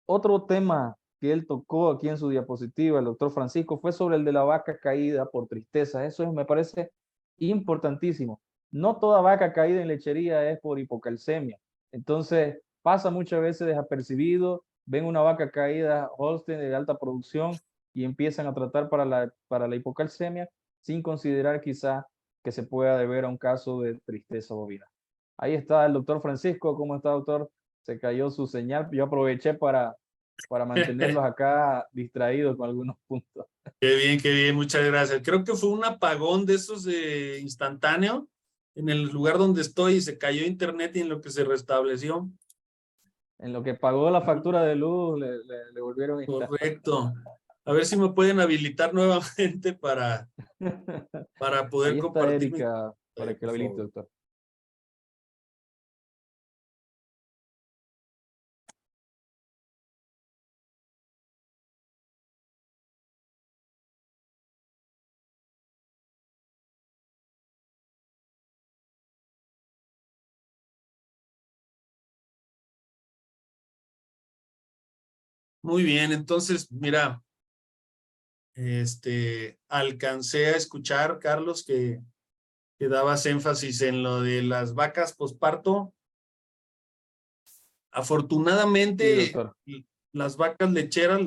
Otro tema que él tocó aquí en su diapositiva, el doctor Francisco, fue sobre el de la vaca caída por tristeza. Me parece importantísimo. No toda vaca caída en lechería es por hipocalcemia. Entonces, pasa muchas veces desapercibido, ven una vaca caída Holstein de alta producción y empiezan a tratar para la hipocalcemia sin considerar quizá que se pueda deber a un caso de tristeza bovina. Ahí está el doctor Francisco. ¿Cómo está, doctor? Se cayó su señal. Yo aproveché para mantenerlos acá distraídos con algunos puntos. Qué bien, muchas gracias. Creo que fue un apagón de esos instantáneo en el lugar donde estoy y se cayó internet y en lo que se restableció. En lo que pagó la factura de luz, le volvieron a instalar. Correcto. A ver si me pueden habilitar nuevamente para poder Ahí está compartir. Erika, para que lo habilite, doctor. Muy bien, entonces, mira, alcancé a escuchar, Carlos, que dabas énfasis en lo de las vacas posparto. Afortunadamente, Sí, doctor. las vacas lecheras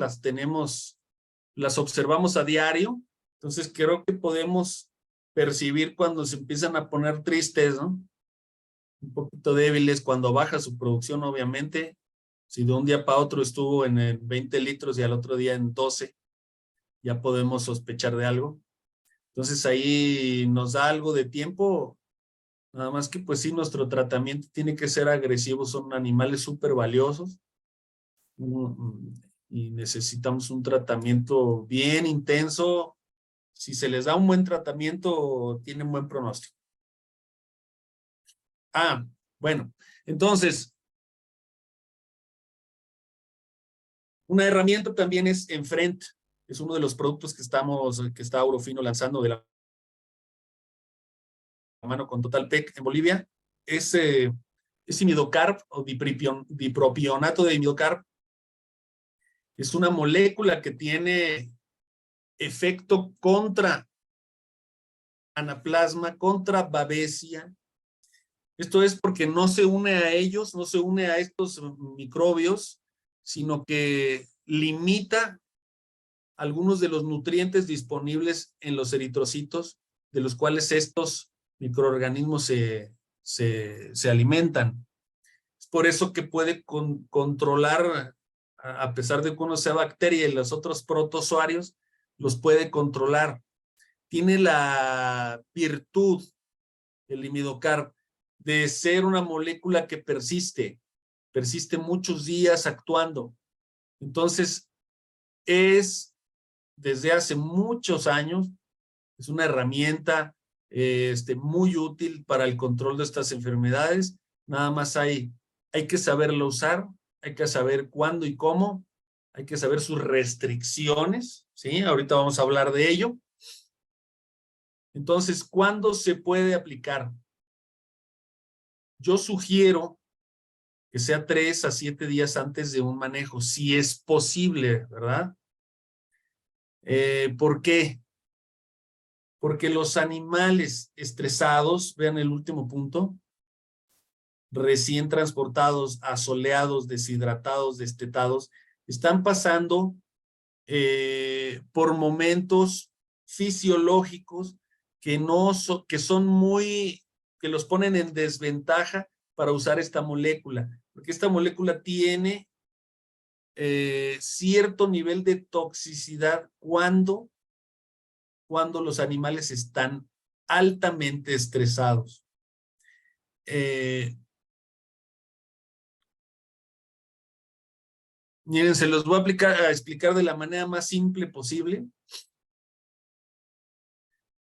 las observamos a diario, entonces creo que podemos percibir cuando se empiezan a poner tristes, ¿no? Un poquito débiles, cuando baja su producción, obviamente. Si de un día para otro estuvo en 20 litros y al otro día en 12, ya podemos sospechar de algo. Entonces ahí nos da algo de tiempo, nada más que pues sí, nuestro tratamiento tiene que ser agresivo, son animales súper valiosos y necesitamos un tratamiento bien intenso. Si se les da un buen tratamiento, tienen buen pronóstico. Bueno, entonces, una herramienta también es Enfrent, es uno de los productos que está Agrofino lanzando de la mano con Totalpec en Bolivia. Es imidocarb o dipropionato de imidocarb. Es una molécula que tiene efecto contra anaplasma, contra babesia. Esto es porque no se une a ellos, no se une a estos microbios, sino que limita algunos de los nutrientes disponibles en los eritrocitos, de los cuales estos microorganismos se alimentan. Es por eso que puede controlar, a pesar de que uno sea bacteria y los otros protozoarios, los puede controlar. Tiene la virtud, el imidocarb, de ser una molécula que persiste muchos días actuando. Entonces, desde hace muchos años, es una herramienta muy útil para el control de estas enfermedades. Nada más hay que saberlo usar, hay que saber cuándo y cómo, hay que saber sus restricciones, ¿sí? Ahorita vamos a hablar de ello. Entonces, ¿cuándo se puede aplicar? Yo sugiero que sea 3 a 7 días antes de un manejo, si es posible, ¿verdad? ¿Por qué? Porque los animales estresados, vean el último punto, recién transportados, asoleados, deshidratados, destetados, están pasando por momentos fisiológicos que que los ponen en desventaja para usar esta molécula, porque esta molécula tiene cierto nivel de toxicidad cuando los animales están altamente estresados. Miren, se los voy a explicar de la manera más simple posible.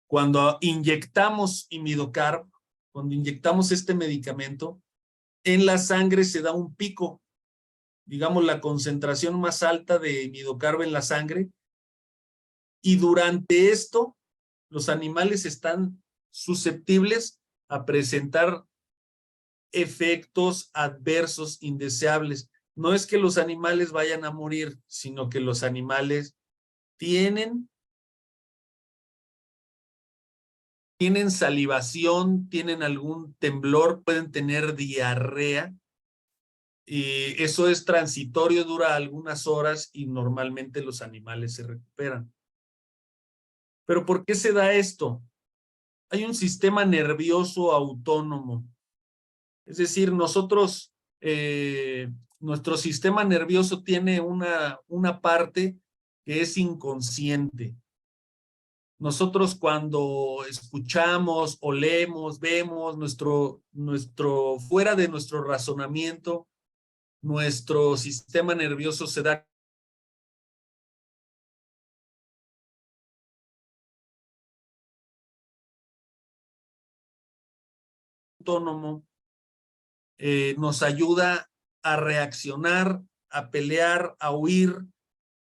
Cuando inyectamos imidocarb, cuando inyectamos este medicamento, en la sangre se da un pico, digamos la concentración más alta de imidocarbo en la sangre, y durante esto los animales están susceptibles a presentar efectos adversos indeseables. No es que los animales vayan a morir, sino que los animales tienen salivación, tienen algún temblor, pueden tener diarrea, y eso es transitorio, dura algunas horas y normalmente los animales se recuperan. ¿Pero por qué se da esto? Hay un sistema nervioso autónomo. Es decir, nosotros, nuestro sistema nervioso tiene una parte que es inconsciente. Nosotros cuando escuchamos, olemos, vemos, fuera de nuestro razonamiento, nuestro sistema nervioso se da autónomo, nos ayuda a reaccionar, a pelear, a huir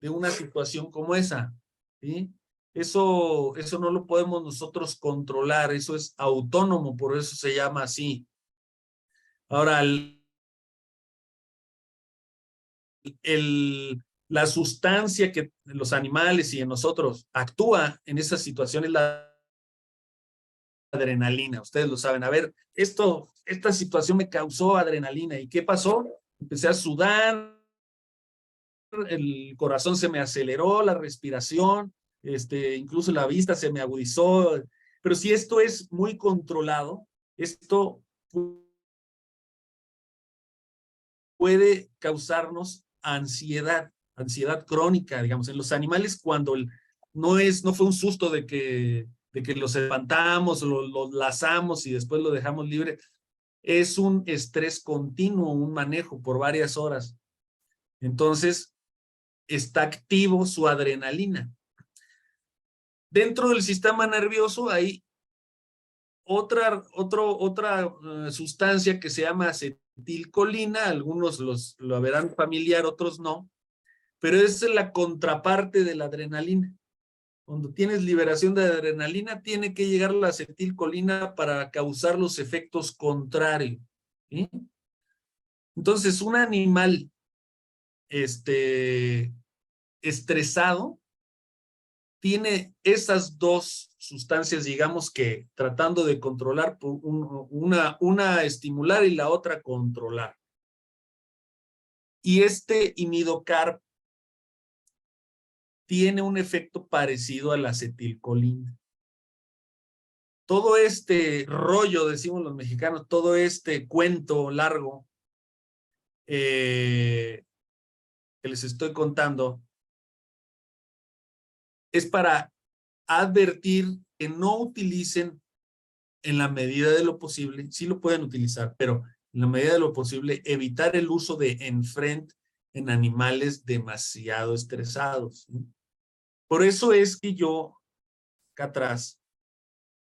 de una situación como esa, ¿sí? Eso no lo podemos nosotros controlar, eso es autónomo, por eso se llama así. Ahora, la sustancia que en los animales y en nosotros actúa en esas situaciones es la adrenalina, ustedes lo saben. A ver, esta situación me causó adrenalina, ¿y qué pasó? Empecé a sudar, el corazón se me aceleró, la respiración, incluso la vista se me agudizó. Pero si esto es muy controlado, esto puede causarnos ansiedad crónica, digamos. En los animales, cuando no fue un susto de que los espantamos, los lazamos y después lo dejamos libre, es un estrés continuo, un manejo por varias horas. Entonces, está activo su adrenalina. Dentro del sistema nervioso hay otra sustancia que se llama acetilcolina, algunos lo verán familiar, otros no, pero es la contraparte de la adrenalina. Cuando tienes liberación de adrenalina, tiene que llegar la acetilcolina para causar los efectos contrarios, ¿sí? Entonces, un animal estresado tiene esas dos sustancias, digamos que tratando de controlar, una estimular y la otra controlar. Y imidocarb tiene un efecto parecido a la acetilcolina. Todo este rollo, decimos los mexicanos, todo este cuento largo que les estoy contando, es para advertir que no utilicen en la medida de lo posible, sí lo pueden utilizar, pero en la medida de lo posible, evitar el uso de Enfrent en animales demasiado estresados, ¿sí? Por eso es que yo, acá atrás,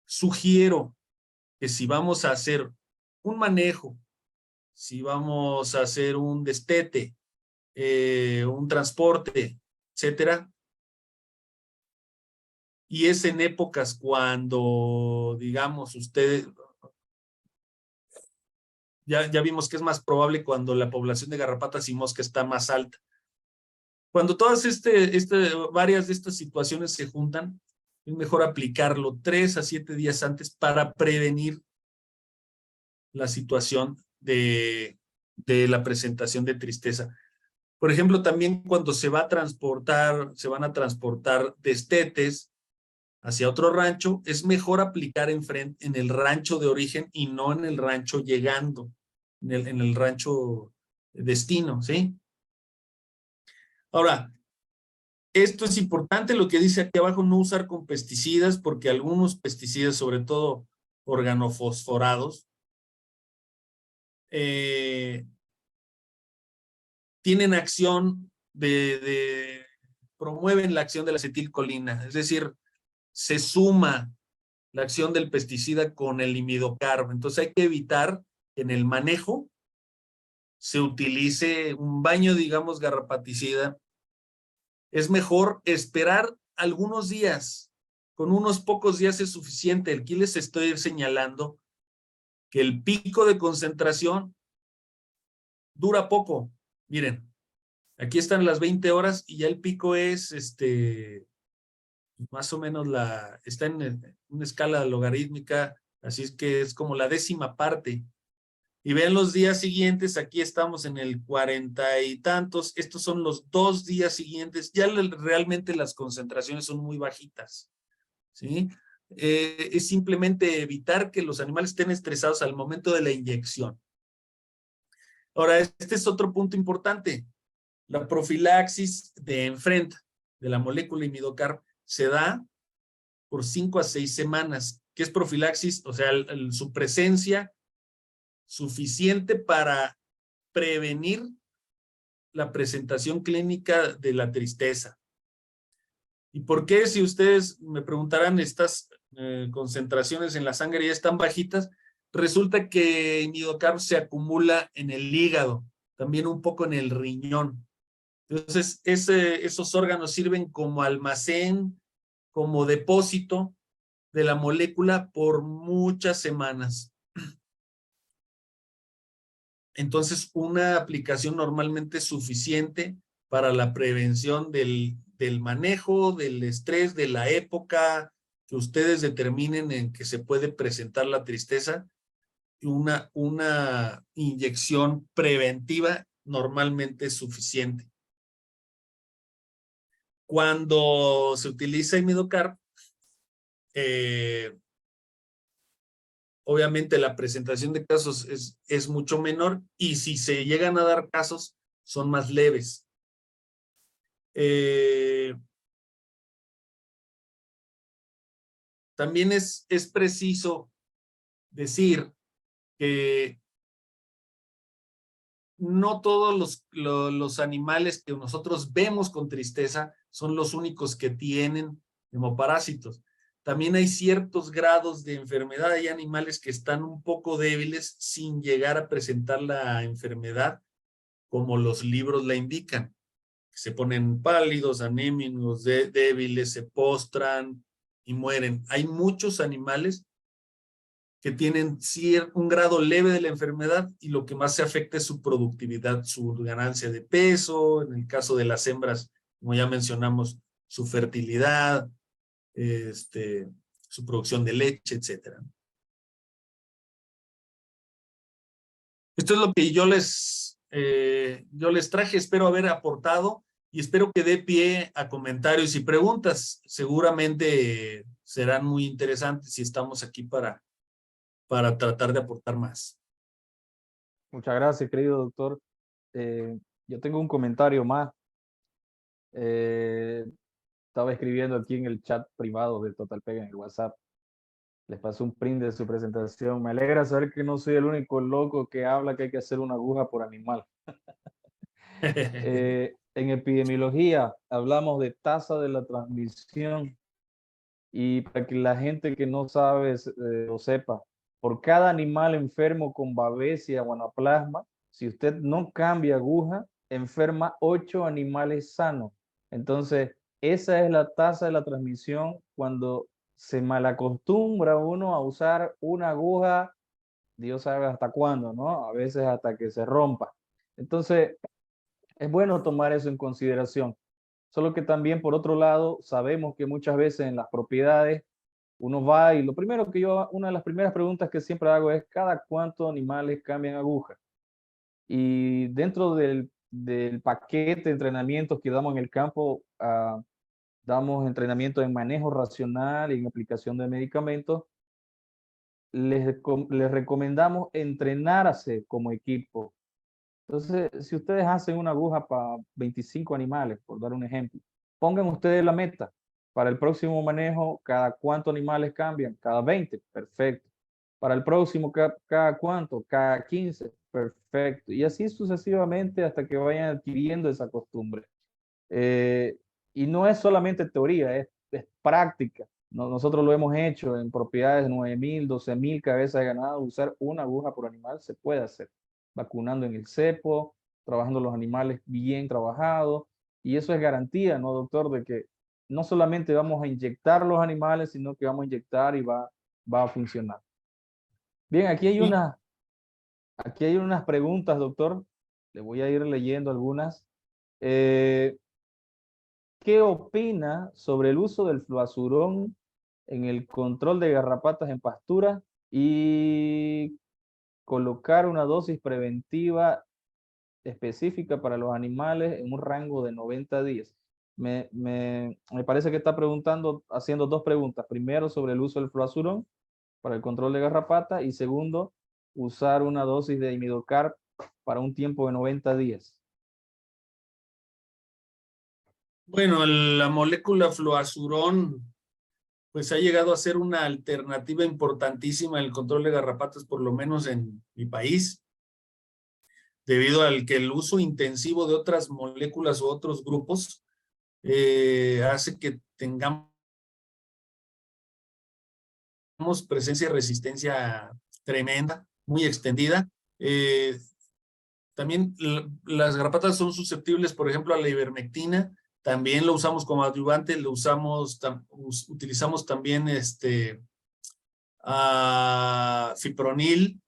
sugiero que si vamos a hacer un manejo, si vamos a hacer un destete, un transporte, etcétera, y es en épocas cuando, digamos, ustedes, ya vimos que es más probable cuando la población de garrapatas y mosca está más alta. Cuando todas varias de estas situaciones se juntan, es mejor aplicarlo 3 a 7 días antes para prevenir la situación de la presentación de tristeza. Por ejemplo, también cuando se van a transportar destetes hacia otro rancho, es mejor aplicar en el rancho de origen y no en el rancho llegando, en el rancho destino, ¿sí? Ahora, esto es importante, lo que dice aquí abajo, no usar con pesticidas, porque algunos pesticidas, sobre todo organofosforados, tienen acción promueven la acción de la acetilcolina, es decir, se suma la acción del pesticida con el imidocarb. Entonces hay que evitar en el manejo se utilice un baño, digamos, garrapaticida, es mejor esperar algunos días. Con unos pocos días es suficiente. Aquí les estoy señalando que el pico de concentración dura poco. Miren, aquí están las 20 horas y ya el pico es más o menos está en una escala logarítmica, así es que es como la 10ª parte. Y vean los días siguientes, aquí estamos en el 40 y tantos, estos son los 2 días siguientes, ya realmente las concentraciones son muy bajitas, ¿sí? Es simplemente evitar que los animales estén estresados al momento de la inyección. Ahora, este es otro punto importante. La profilaxis de Enfrent, de la molécula imidocar, se da por 5 a 6 semanas. ¿Qué es profilaxis? O sea, su presencia suficiente para prevenir la presentación clínica de la tristeza. ¿Y por qué? Si ustedes me preguntarán, estas concentraciones en la sangre ya están bajitas, resulta que el imidocar se acumula en el hígado, también un poco en el riñón. Entonces, esos órganos sirven como almacén, como depósito de la molécula por muchas semanas. Entonces, una aplicación normalmente es suficiente para la prevención del manejo, del estrés, de la época que ustedes determinen en que se puede presentar la tristeza. Una inyección preventiva normalmente es suficiente. Cuando se utiliza imidocar, obviamente la presentación de casos es mucho menor y si se llegan a dar casos son más leves. También es preciso decir que no todos los animales que nosotros vemos con tristeza son los únicos que tienen hemoparásitos. También hay ciertos grados de enfermedad. Hay animales que están un poco débiles sin llegar a presentar la enfermedad, como los libros la indican. Se ponen pálidos, anémicos, débiles, se postran y mueren. Hay muchos animales que tienen un grado leve de la enfermedad y lo que más se afecta es su productividad, su ganancia de peso, en el caso de las hembras, como ya mencionamos, su fertilidad, su producción de leche, etcétera. Esto es lo que yo les traje, espero haber aportado y espero que dé pie a comentarios y preguntas. Seguramente serán muy interesantes y estamos aquí para tratar de aportar más. Muchas gracias, querido doctor. Yo tengo un comentario más. Estaba escribiendo aquí en el chat privado de Total Pega en el WhatsApp. Les pasé un print de su presentación. Me alegra saber que no soy el único loco que habla que hay que hacer una aguja por animal. En epidemiología hablamos de tasa de la transmisión y para que la gente que no sabe lo sepa, por cada animal enfermo con babesia o anaplasma, si usted no cambia aguja, enferma 8 animales sanos. Entonces, esa es la tasa de la transmisión cuando se malacostumbra uno a usar una aguja, Dios sabe hasta cuándo, ¿no? A veces hasta que se rompa. Entonces, es bueno tomar eso en consideración. Solo que también, por otro lado, sabemos que muchas veces en las propiedades uno va y lo primero que una de las primeras preguntas que siempre hago es ¿cada cuántos animales cambian aguja? Y dentro del paquete de entrenamientos que damos en el campo, damos entrenamiento en manejo racional y en aplicación de medicamentos. Les recomendamos entrenarse como equipo. Entonces, si ustedes hacen una aguja para 25 animales, por dar un ejemplo, pongan ustedes la meta. Para el próximo manejo, ¿cada cuántos animales cambian? Cada 20, perfecto. Para el próximo, ¿cada cuánto? Cada 15, perfecto. Y así sucesivamente hasta que vayan adquiriendo esa costumbre. Y no es solamente teoría, es práctica. Nosotros lo hemos hecho en propiedades de 9,000, 12,000 cabezas de ganado. Usar una aguja por animal se puede hacer. vacunando en el cepo, trabajando los animales bien trabajados, y eso es garantía, ¿no, doctor? De que no solamente vamos a inyectar los animales, sino que vamos a inyectar y va a funcionar. Bien, Y aquí hay unas preguntas, doctor. Le voy a ir leyendo algunas. Eh, ¿Qué opina sobre el uso del fluazurón en el control de garrapatas en pastura y colocar una dosis preventiva específica para los animales en un rango de 90 días? Me parece que está preguntando, haciendo dos preguntas. Primero, sobre el uso del fluazurón para el control de garrapatas y segundo, usar una dosis de imidocarp para un tiempo de 90 días. bueno, la molécula fluazurón pues ha llegado a ser una alternativa importantísima en el control de garrapatas, por lo menos en mi país, debido al que el uso intensivo de otras moléculas u otros grupos hace que tengamos presencia y resistencia tremenda, muy extendida. También las garrapatas son susceptibles, por ejemplo, a la ivermectina. También lo usamos como adyuvante, utilizamos también fipronil.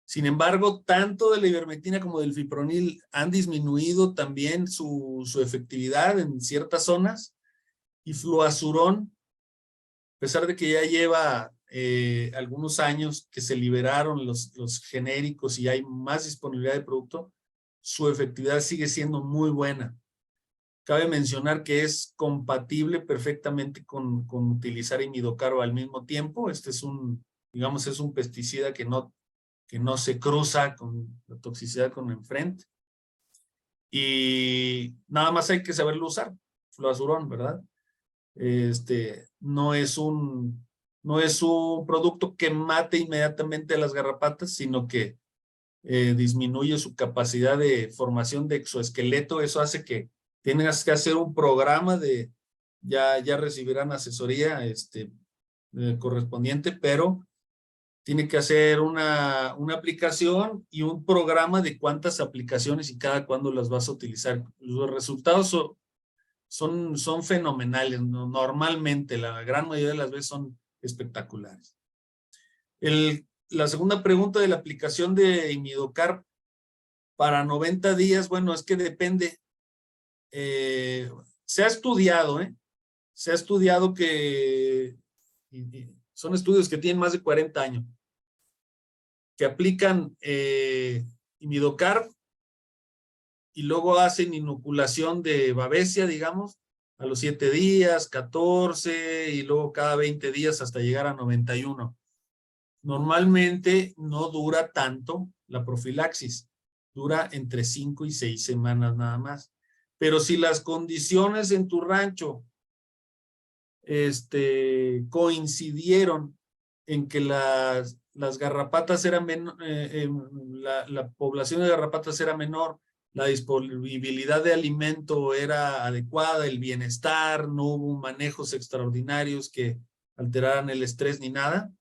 Sin embargo, tanto de la ivermectina como del fipronil han disminuido también su efectividad en ciertas zonas, y fluazurón, a pesar de que ya lleva algunos años que se liberaron los genéricos y hay más disponibilidad de producto, su efectividad sigue siendo muy buena. Cabe mencionar que es compatible perfectamente con utilizar imidocarbo al mismo tiempo. Este es digamos, es un pesticida que no se cruza con la toxicidad con enfrente. Y nada más hay que saberlo usar, fluazurón, ¿verdad? No es un producto que mate inmediatamente a las garrapatas, sino que disminuye su capacidad de formación de exoesqueleto. Eso hace que tengas que hacer un programa ya recibirán asesoría correspondiente, pero tiene que hacer una aplicación y un programa de cuántas aplicaciones y cada cuándo las vas a utilizar. Los resultados son fenomenales, ¿no? Normalmente, la gran mayoría de las veces son espectaculares. La segunda pregunta de la aplicación de imidocarb para 90 días, bueno, es que depende. Se ha estudiado, Se ha estudiado que son estudios que tienen más de 40 años, que aplican imidocarb y luego hacen inoculación de babesia, digamos, a los 7 días, 14 y luego cada 20 días hasta llegar a 91. Normalmente no dura tanto la profilaxis, dura entre 5 y 6 semanas nada más. Pero si las condiciones en tu rancho coincidieron en que las garrapatas eran la población de garrapatas era menor, la disponibilidad de alimento era adecuada, el bienestar, no hubo manejos extraordinarios que alteraran el estrés ni nada,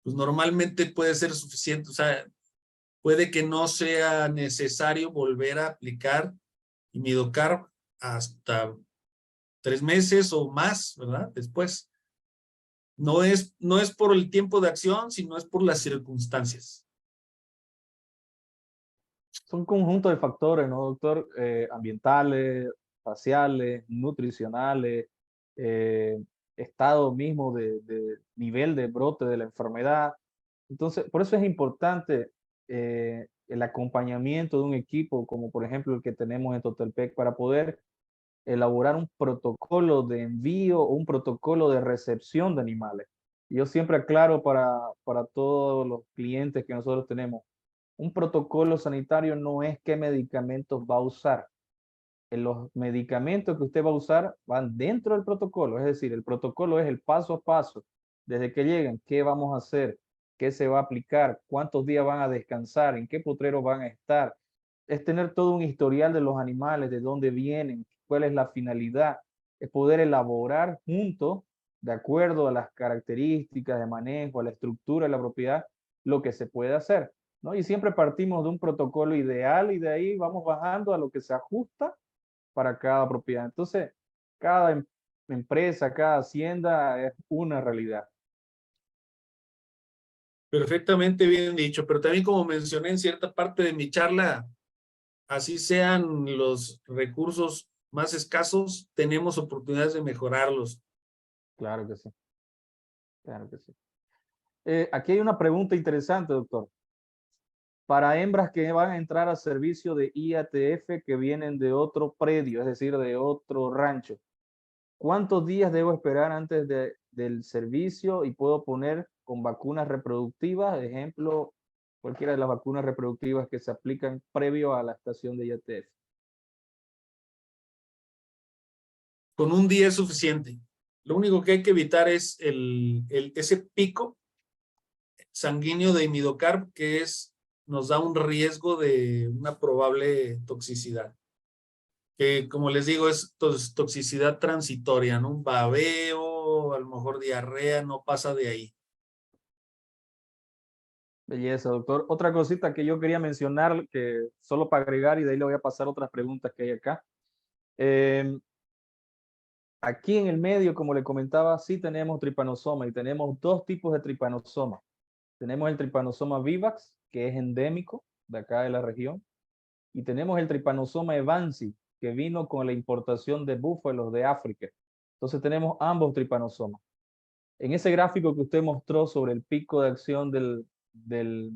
pues normalmente puede ser suficiente. O sea, puede que no sea necesario volver a aplicar imidocarb hasta 3 meses o más, ¿verdad? Después. No es por el tiempo de acción, sino es por las circunstancias. Son un conjunto de factores, ¿no, doctor? Ambientales, faciales, nutricionales, eh, estado mismo de nivel de brote de la enfermedad. Entonces, por eso es importante el acompañamiento de un equipo, como por ejemplo el que tenemos en Totalpec, para poder elaborar un protocolo de envío o un protocolo de recepción de animales. Yo siempre aclaro para todos los clientes que nosotros tenemos, un protocolo sanitario no es qué medicamentos va a usar. Los medicamentos que usted va a usar van dentro del protocolo, es decir, el protocolo es el paso a paso, desde que llegan, qué vamos a hacer, qué se va a aplicar, cuántos días van a descansar, en qué potrero van a estar. Es tener todo un historial de los animales, de dónde vienen, cuál es la finalidad, es poder elaborar juntos, de acuerdo a las características de manejo, a la estructura de la propiedad, lo que se puede hacer. ¿no? Y siempre partimos de un protocolo ideal y de ahí vamos bajando a lo que se ajusta para cada propiedad. Entonces, cada empresa, cada hacienda es una realidad. Perfectamente bien dicho, pero también como mencioné en cierta parte de mi charla, así sean los recursos más escasos, tenemos oportunidades de mejorarlos. Claro que sí, claro que sí. Aquí hay una pregunta interesante, doctor. Para hembras que van a entrar a servicio de IATF que vienen de otro predio, es decir, de otro rancho, ¿cuántos días debo esperar antes del servicio y puedo poner con vacunas reproductivas? Ejemplo, cualquiera de las vacunas reproductivas que se aplican previo a la estación de IATF. Con un día es suficiente. Lo único que hay que evitar es ese pico sanguíneo de imidocarb nos da un riesgo de una probable toxicidad. Que como les digo es toxicidad transitoria, ¿no? Un babeo, a lo mejor diarrea, no pasa de ahí. Belleza, doctor. Otra cosita que yo quería mencionar, que solo para agregar y de ahí le voy a pasar otras preguntas que hay acá. Aquí en el medio, como le comentaba, sí tenemos tripanosoma y tenemos dos tipos de tripanosoma. Tenemos el tripanosoma vivax, que es endémico de acá de la región, y tenemos el tripanosoma evansi, que vino con la importación de búfalos de África. Entonces tenemos ambos tripanosomas. En ese gráfico que usted mostró sobre el pico de acción del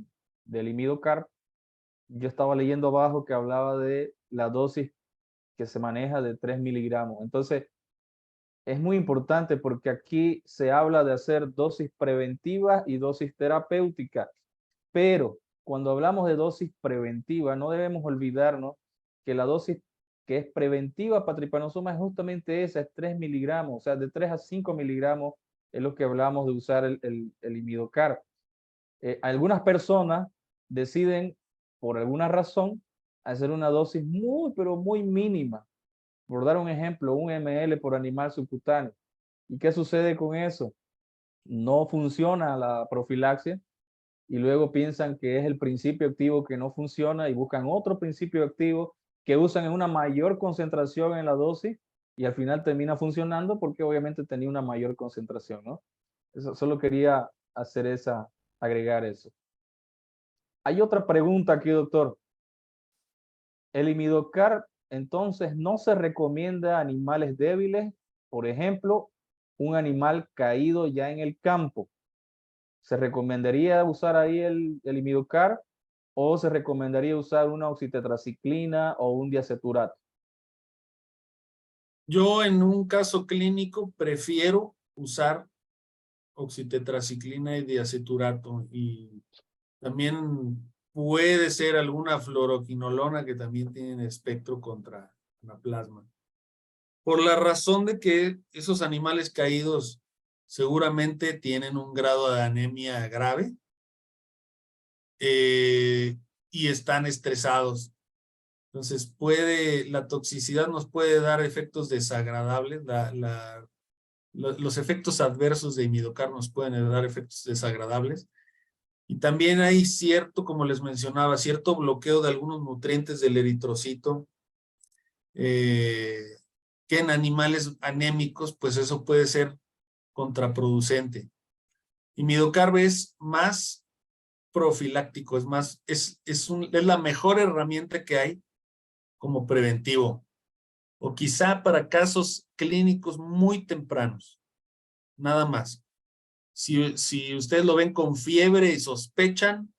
imidocarb, yo estaba leyendo abajo que hablaba de la dosis que se maneja de 3 miligramos. Entonces, es muy importante porque aquí se habla de hacer dosis preventivas y dosis terapéuticas, pero cuando hablamos de dosis preventiva, no debemos olvidarnos que la dosis que es preventiva para tripanosoma es justamente esa, es 3 miligramos, o sea, de 3 a 5 miligramos es lo que hablamos de usar el imidocarb. Algunas personas deciden, por alguna razón, hacer una dosis muy, pero muy mínima. Por dar un ejemplo, 1 ml por animal subcutáneo. ¿Y qué sucede con eso? No funciona la profilaxia y luego piensan que es el principio activo que no funciona y buscan otro principio activo que usan en una mayor concentración en la dosis y al final termina funcionando porque obviamente tenía una mayor concentración, ¿no? Eso, solo quería agregar eso. Hay otra pregunta aquí, doctor. El imidocarb, entonces, no se recomienda a animales débiles, por ejemplo, un animal caído ya en el campo. ¿Se recomendaría usar ahí el imidocarb o se recomendaría usar una oxitetraciclina o un diaceturato? Yo en un caso clínico prefiero usar oxitetraciclina y diaceturato y también puede ser alguna fluoroquinolona que también tienen espectro contra anaplasma. Por la razón de que esos animales caídos seguramente tienen un grado de anemia grave y están estresados. Entonces la toxicidad nos puede dar efectos desagradables, los efectos adversos de imidocarb nos pueden dar efectos desagradables. Y también hay cierto, como les mencionaba, cierto bloqueo de algunos nutrientes del eritrocito, que en animales anémicos, pues eso puede ser contraproducente. Imidocarb es más profiláctico, es la mejor herramienta que hay como preventivo, o quizá para casos clínicos muy tempranos, nada más. Si ustedes lo ven con fiebre y sospechan,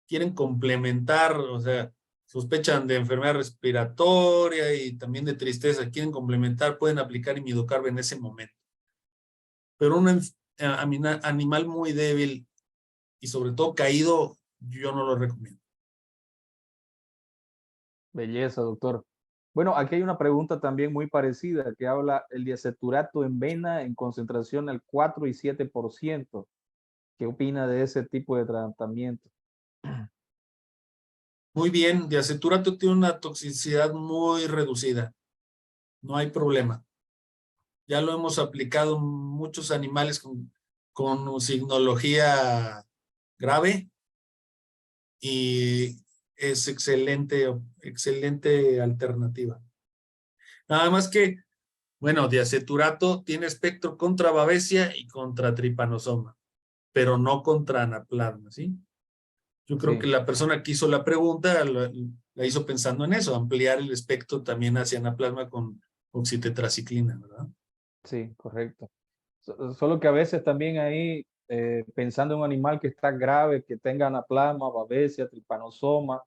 quieren complementar, o sea, sospechan de enfermedad respiratoria y también de tristeza, quieren complementar, pueden aplicar imidocarb en ese momento. Pero un animal muy débil y sobre todo caído, yo no lo recomiendo. Belleza, doctor. Bueno, aquí hay una pregunta también muy parecida que habla el diaceturato en vena en concentración al 4 y 7%. ¿Qué opina de ese tipo de tratamiento? Muy bien, diaceturato tiene una toxicidad muy reducida. No hay problema. Ya lo hemos aplicado en muchos animales con signología grave y es excelente alternativa. Nada más que, bueno, diaceturato tiene espectro contra babesia y contra trypanosoma, pero no contra anaplasma, ¿sí? Yo creo que Sí, la persona que hizo la pregunta la hizo pensando en eso, ampliar el espectro también hacia anaplasma con oxitetraciclina, ¿verdad? sí, correcto. Solo que a veces también ahí, pensando en un animal que está grave, que tenga anaplasma, babesia, trypanosoma,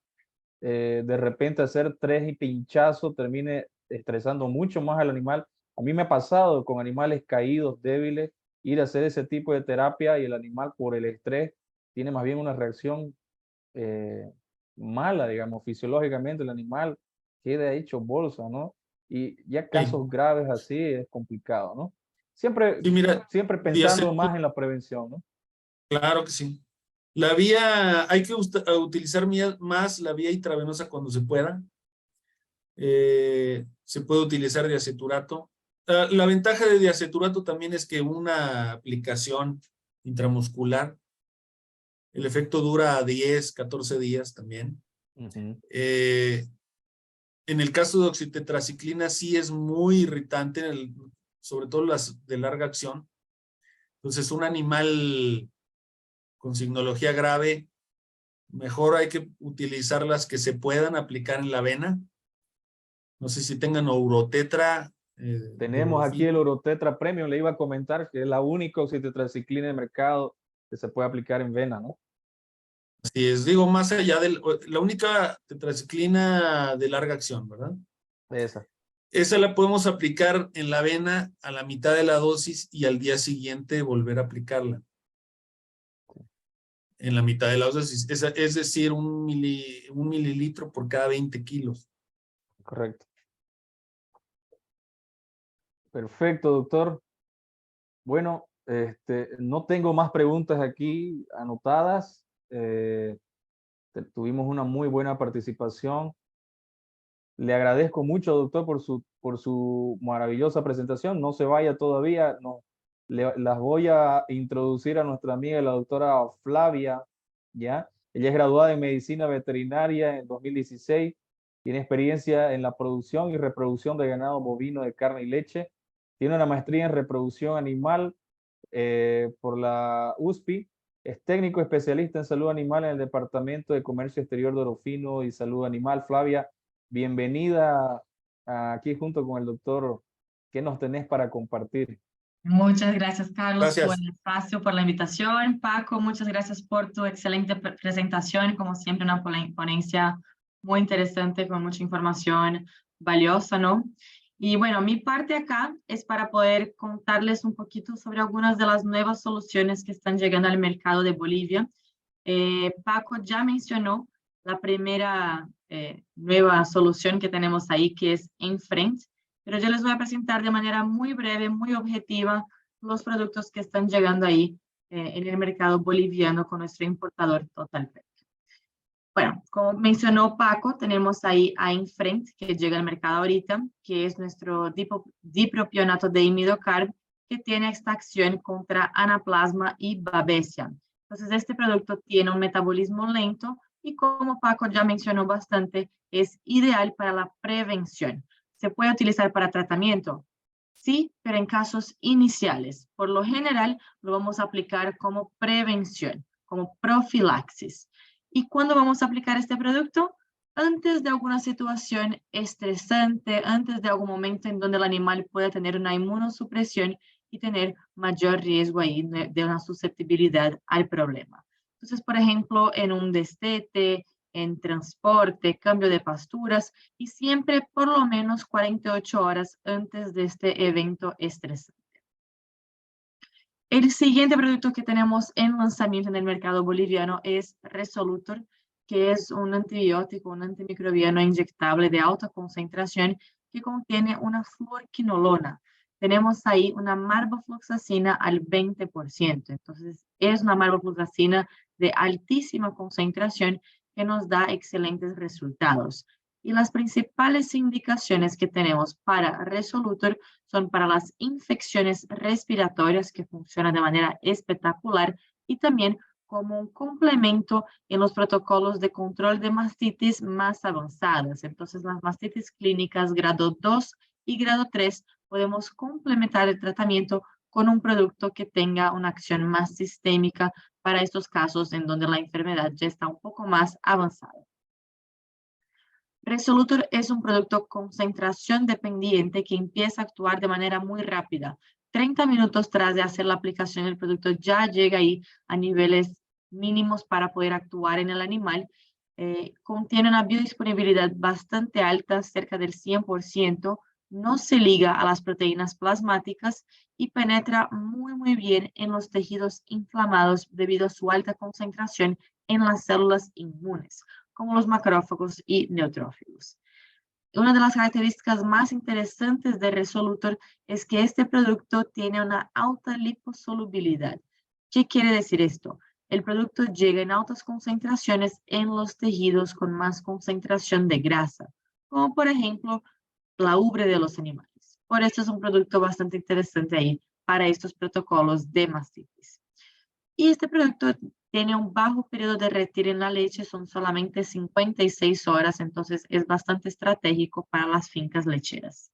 de repente hacer 3 y pinchazo termine estresando mucho más al animal. A mí me ha pasado con animales caídos, débiles, ir a hacer ese tipo de terapia y el animal por el estrés tiene más bien una reacción eh, mala, digamos, fisiológicamente el animal queda hecho bolsa, ¿no? Y ya Sí, casos graves así es complicado, ¿no? Siempre, sí, mira, siempre pensando más en la prevención, ¿no? claro que sí. Hay que utilizar más la vía intravenosa cuando se pueda. Se puede utilizar diaceturato. La ventaja de diaceturato también es que una aplicación intramuscular, el efecto dura 10, 14 días también. Ujú. Eh, en el caso de oxitetraciclina sí es muy irritante, sobre todo las de larga acción. Entonces, un animal con signología grave, mejor hay que utilizar las que se puedan aplicar en la vena. No sé si tengan Urotetra, Tenemos aquí Urofit. el Orotetra Premium, le iba a comentar que es la única oxitetraciclina de mercado que se puede aplicar en vena, ¿no? Así es, digo, más allá de la única tetraciclina de larga acción, ¿verdad? Esa, Esa la podemos aplicar en la vena a la mitad de la dosis y al día siguiente volver a aplicarla en la mitad de la dosis. Es decir, un mililitro por cada 20 kilos. correcto. Perfecto, doctor. Bueno, no tengo más preguntas aquí anotadas. Tuvimos una muy buena participación. Le agradezco mucho, doctor, por su maravillosa presentación. No se vaya todavía. No, las voy a introducir a nuestra amiga, la doctora Flavia, ¿ya? Ella es graduada en medicina veterinaria en 2016. Tiene experiencia en la producción y reproducción de ganado bovino de carne y leche. Tiene una maestría en reproducción animal por la USPI. Es técnico especialista en salud animal en el Departamento de Comercio Exterior de Orofino y Salud Animal. Flavia, bienvenida aquí junto con el doctor. ¿Qué nos tenés para compartir? Muchas gracias, Carlos, por Gracias. el espacio, por la invitación. Paco, muchas gracias por tu excelente presentación. Como siempre, una ponencia muy interesante con mucha información valiosa, ¿no? Y bueno, mi parte acá es para poder contarles un poquito sobre algunas de las nuevas soluciones que están llegando al mercado de Bolivia. Paco ya mencionó la primera nueva solución que tenemos ahí, que es Enfrent, pero yo les voy a presentar de manera muy breve, muy objetiva, los productos que están llegando ahí en el mercado boliviano con nuestro importador Totalpet. Bueno, como mencionó Paco, tenemos ahí a Enfrent, que llega al mercado ahorita, que es nuestro dipropionato de imidocarb, que tiene esta acción contra anaplasma y babesia. Entonces, este producto tiene un metabolismo lento y, como Paco ya mencionó bastante, es ideal para la prevención. ¿Se puede utilizar para tratamiento? Sí, pero en casos iniciales. Por lo general, lo vamos a aplicar como prevención, como profilaxis. ¿Y cuándo vamos a aplicar este producto? Antes de alguna situación estresante, antes de algún momento en donde el animal pueda tener una inmunosupresión y tener mayor riesgo ahí de una susceptibilidad al problema. Entonces, por ejemplo, en un destete, en transporte, cambio de pasturas y siempre por lo menos 48 horas antes de este evento estresante. El siguiente producto que tenemos en lanzamiento en el mercado boliviano es Resolutor, que es un antibiótico, un antimicrobiano inyectable de alta concentración que contiene una fluorquinolona. Tenemos ahí una marbofloxacina al 20%. Entonces, es una marbofloxacina de altísima concentración que nos da excelentes resultados. Y las principales indicaciones que tenemos para Resolutor son para las infecciones respiratorias, que funcionan de manera espectacular, y también como un complemento en los protocolos de control de mastitis más avanzadas. Entonces, las mastitis clínicas grado 2 y grado 3 podemos complementar el tratamiento con un producto que tenga una acción más sistémica para estos casos en donde la enfermedad ya está un poco más avanzada. Resolutor es un producto concentración dependiente que empieza a actuar de manera muy rápida. 30 minutos tras de hacer la aplicación, el producto ya llega ahí a niveles mínimos para poder actuar en el animal. Contiene una biodisponibilidad bastante alta, cerca del 100%, no se liga a las proteínas plasmáticas y penetra muy bien en los tejidos inflamados debido a su alta concentración en las células inmunes, como los macrófagos y neutrófilos. Una de las características más interesantes de Resolutor es que este producto tiene una alta liposolubilidad. ¿Qué quiere decir esto? El producto llega en altas concentraciones en los tejidos con más concentración de grasa, como por ejemplo la ubre de los animales. Por eso es un producto bastante interesante ahí para estos protocolos de mastitis. Y este producto tiene un bajo periodo de retiro en la leche, son solamente 56 horas, entonces es bastante estratégico para las fincas lecheras.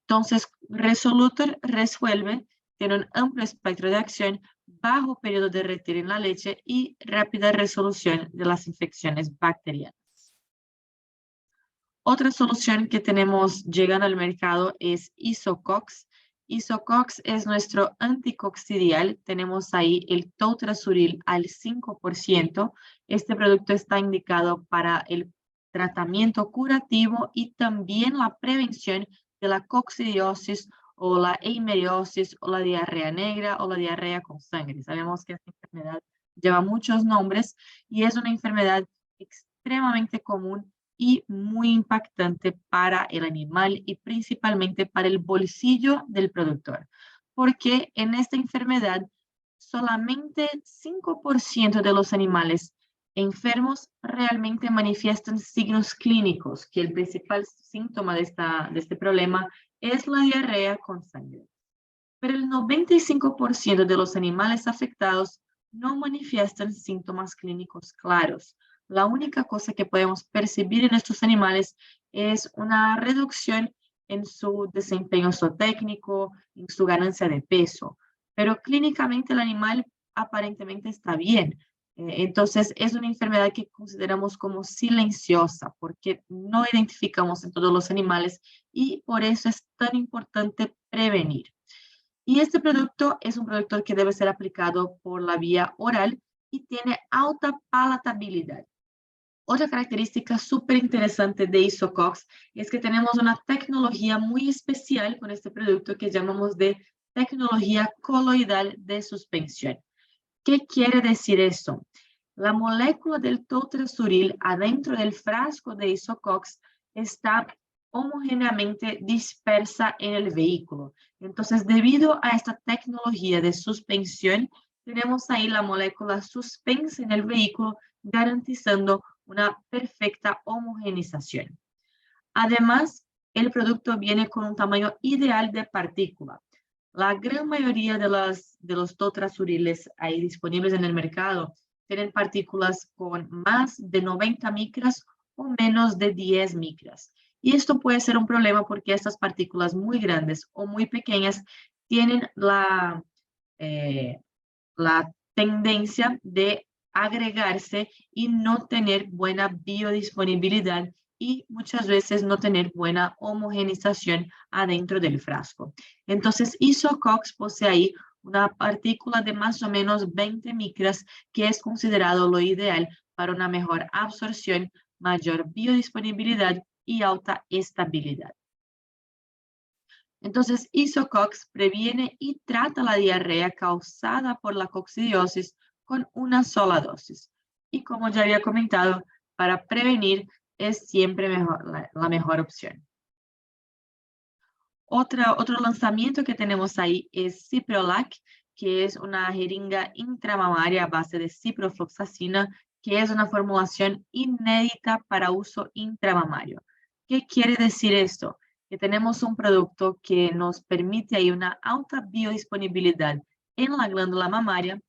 Entonces, Resolutor resuelve, tiene un amplio espectro de acción, bajo periodo de retiro en la leche y rápida resolución de las infecciones bacterianas. Otra solución que tenemos llegando al mercado es Isocox. Isocox es nuestro anticoccidial. Tenemos ahí el toltrasuril al 5%. Este producto está indicado para el tratamiento curativo y también la prevención de la coccidiosis o la eimeriosis o la diarrea negra o la diarrea con sangre. Sabemos que esta enfermedad lleva muchos nombres y es una enfermedad extremadamente común y muy impactante para el animal y principalmente para el bolsillo del productor, porque en esta enfermedad solamente 5% de los animales enfermos realmente manifiestan signos clínicos, que el principal síntoma de este problema es la diarrea con sangre. Pero el 95% de los animales afectados no manifiestan síntomas clínicos claros. La única cosa que podemos percibir en estos animales es una reducción en su desempeño zootécnico, en su ganancia de peso. Pero clínicamente el animal aparentemente está bien. Entonces es una enfermedad que consideramos como silenciosa porque no identificamos en todos los animales y por eso es tan importante prevenir. Y este producto es un producto que debe ser aplicado por la vía oral y tiene alta palatabilidad. Otra característica súper interesante de Isocox es que tenemos una tecnología muy especial con este producto que llamamos de tecnología coloidal de suspensión. ¿Qué quiere decir eso? La molécula del toltrasuril adentro del frasco de Isocox está homogéneamente dispersa en el vehículo. Entonces, debido a esta tecnología de suspensión, tenemos ahí la molécula suspensa en el vehículo, garantizando una perfecta homogenización. Además, el producto viene con un tamaño ideal de partícula. La gran mayoría de los toltrasuriles ahí disponibles en el mercado tienen partículas con más de 90 micras o menos de 10 micras. Y esto puede ser un problema porque estas partículas muy grandes o muy pequeñas tienen la tendencia de agregarse y no tener buena biodisponibilidad y muchas veces no tener buena homogenización adentro del frasco. Entonces, Isocox posee ahí una partícula de más o menos 20 micras que es considerado lo ideal para una mejor absorción, mayor biodisponibilidad y alta estabilidad. Entonces, Isocox previene y trata la diarrea causada por la coccidiosis con una sola dosis. Y como ya había comentado, para prevenir es siempre la mejor opción. Otro lanzamiento que tenemos ahí es Ciprolac, que es una jeringa intramamaria a base de ciprofloxacina, que es una formulación inédita para uso intramamario. ¿Qué quiere decir esto? Que tenemos un producto que nos permite ahí una alta biodisponibilidad en la glándula mamaria,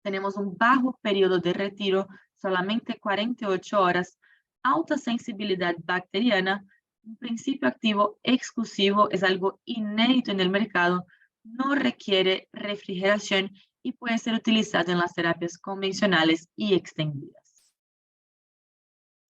tenemos un bajo periodo de retiro, solamente 48 horas, alta sensibilidad bacteriana, un principio activo exclusivo, es algo inédito en el mercado, no requiere refrigeración y puede ser utilizado en las terapias convencionales y extendidas.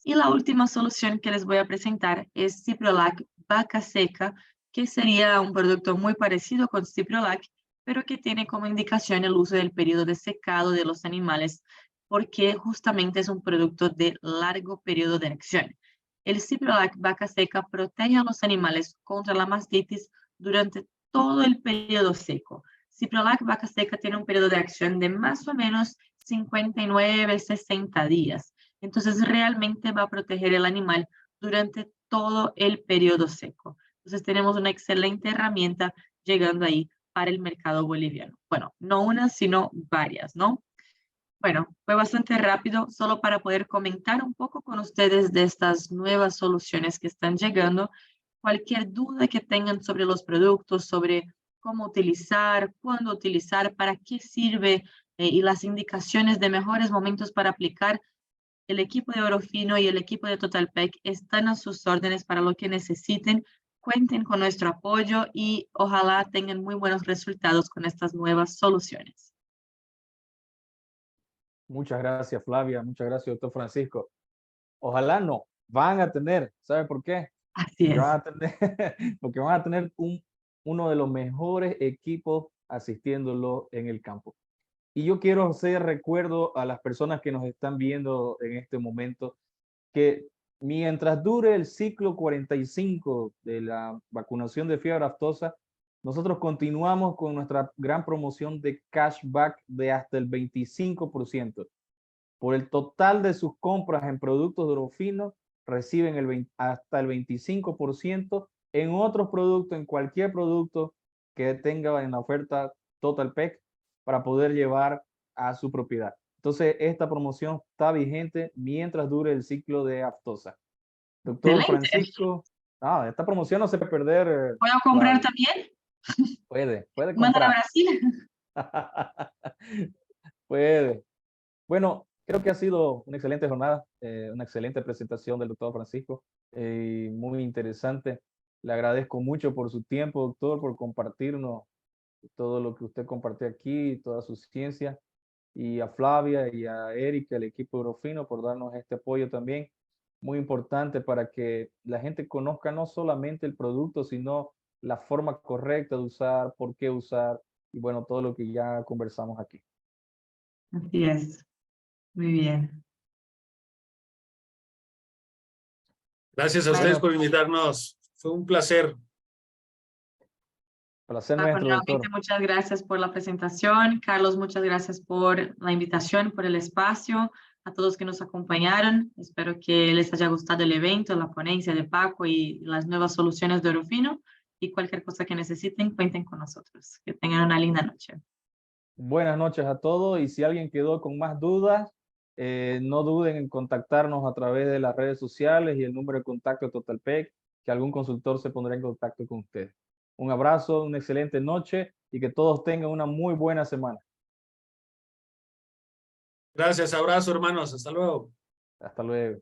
Y la última solución que les voy a presentar es Ciprolac Vaca Seca, que sería un producto muy parecido con Ciprolac, pero que tiene como indicación el uso del periodo de secado de los animales, porque justamente es un producto de largo periodo de acción. El Ciprolac Vaca Seca protege a los animales contra la mastitis durante todo el periodo seco. Ciprolac Vaca Seca tiene un periodo de acción de más o menos 59-60 días. Entonces, realmente va a proteger el animal durante todo el periodo seco. Entonces, tenemos una excelente herramienta llegando ahí para el mercado boliviano. Bueno, no una, sino varias, ¿no? Bueno, fue bastante rápido, solo para poder comentar un poco con ustedes de estas nuevas soluciones que están llegando. Cualquier duda que tengan sobre los productos, sobre cómo utilizar, cuándo utilizar, para qué sirve y las indicaciones de mejores momentos para aplicar, el equipo de Orofino y el equipo de TotalPEC están a sus órdenes para lo que necesiten. Cuenten con nuestro apoyo y ojalá tengan muy buenos resultados con estas nuevas soluciones. Muchas gracias, Flavia. Muchas gracias, doctor Francisco. Ojalá no. Van a tener, ¿sabe por qué? Así Porque es. van a tener, porque van a tener uno de los mejores equipos asistiéndolo en el campo. Y yo quiero hacer recuerdo a las personas que nos están viendo en este momento que mientras dure el ciclo 45 de la vacunación de fiebre aftosa, nosotros continuamos con nuestra gran promoción de cashback de hasta el 25%. Por el total de sus compras en productos de Orofino, reciben hasta el 25% en otros productos, en cualquier producto que tenga en la oferta TotalPEC para poder llevar a su propiedad. Entonces, esta promoción está vigente mientras dure el ciclo de aftosa. Doctor Excelente. Francisco, esta promoción no se puede perder. ¿Puedo comprar Flavia. también? Puede ¿Mandan a comprar. Brasil? Puede. Bueno, creo que ha sido una excelente jornada, una excelente presentación del doctor Francisco, muy interesante. Le agradezco mucho por su tiempo, doctor, por compartirnos todo lo que usted compartió aquí, toda su ciencia, y a Flavia y a Erika, el equipo Orofino, por darnos este apoyo también, muy importante para que la gente conozca no solamente el producto, sino la forma correcta de usar, por qué usar, y bueno, todo lo que ya conversamos aquí. Así es. Muy bien. Gracias a ustedes por invitarnos. Fue un placer. Placer Paco, nuestro, nuevamente doctor. muchas gracias por la presentación. Carlos, muchas gracias por la invitación, por el espacio. A todos que nos acompañaron, espero que les haya gustado el evento, la ponencia de Paco y las nuevas soluciones de Orofino. Y cualquier cosa que necesiten, cuenten con nosotros. Que tengan una linda noche. Buenas noches a todos, y si alguien quedó con más dudas, no duden en contactarnos a través de las redes sociales y el número de contacto de TotalPEC, que algún consultor se pondrá en contacto con ustedes. Un abrazo, una excelente noche y que todos tengan una muy buena semana. Gracias, abrazo, hermanos. Hasta luego. Hasta luego.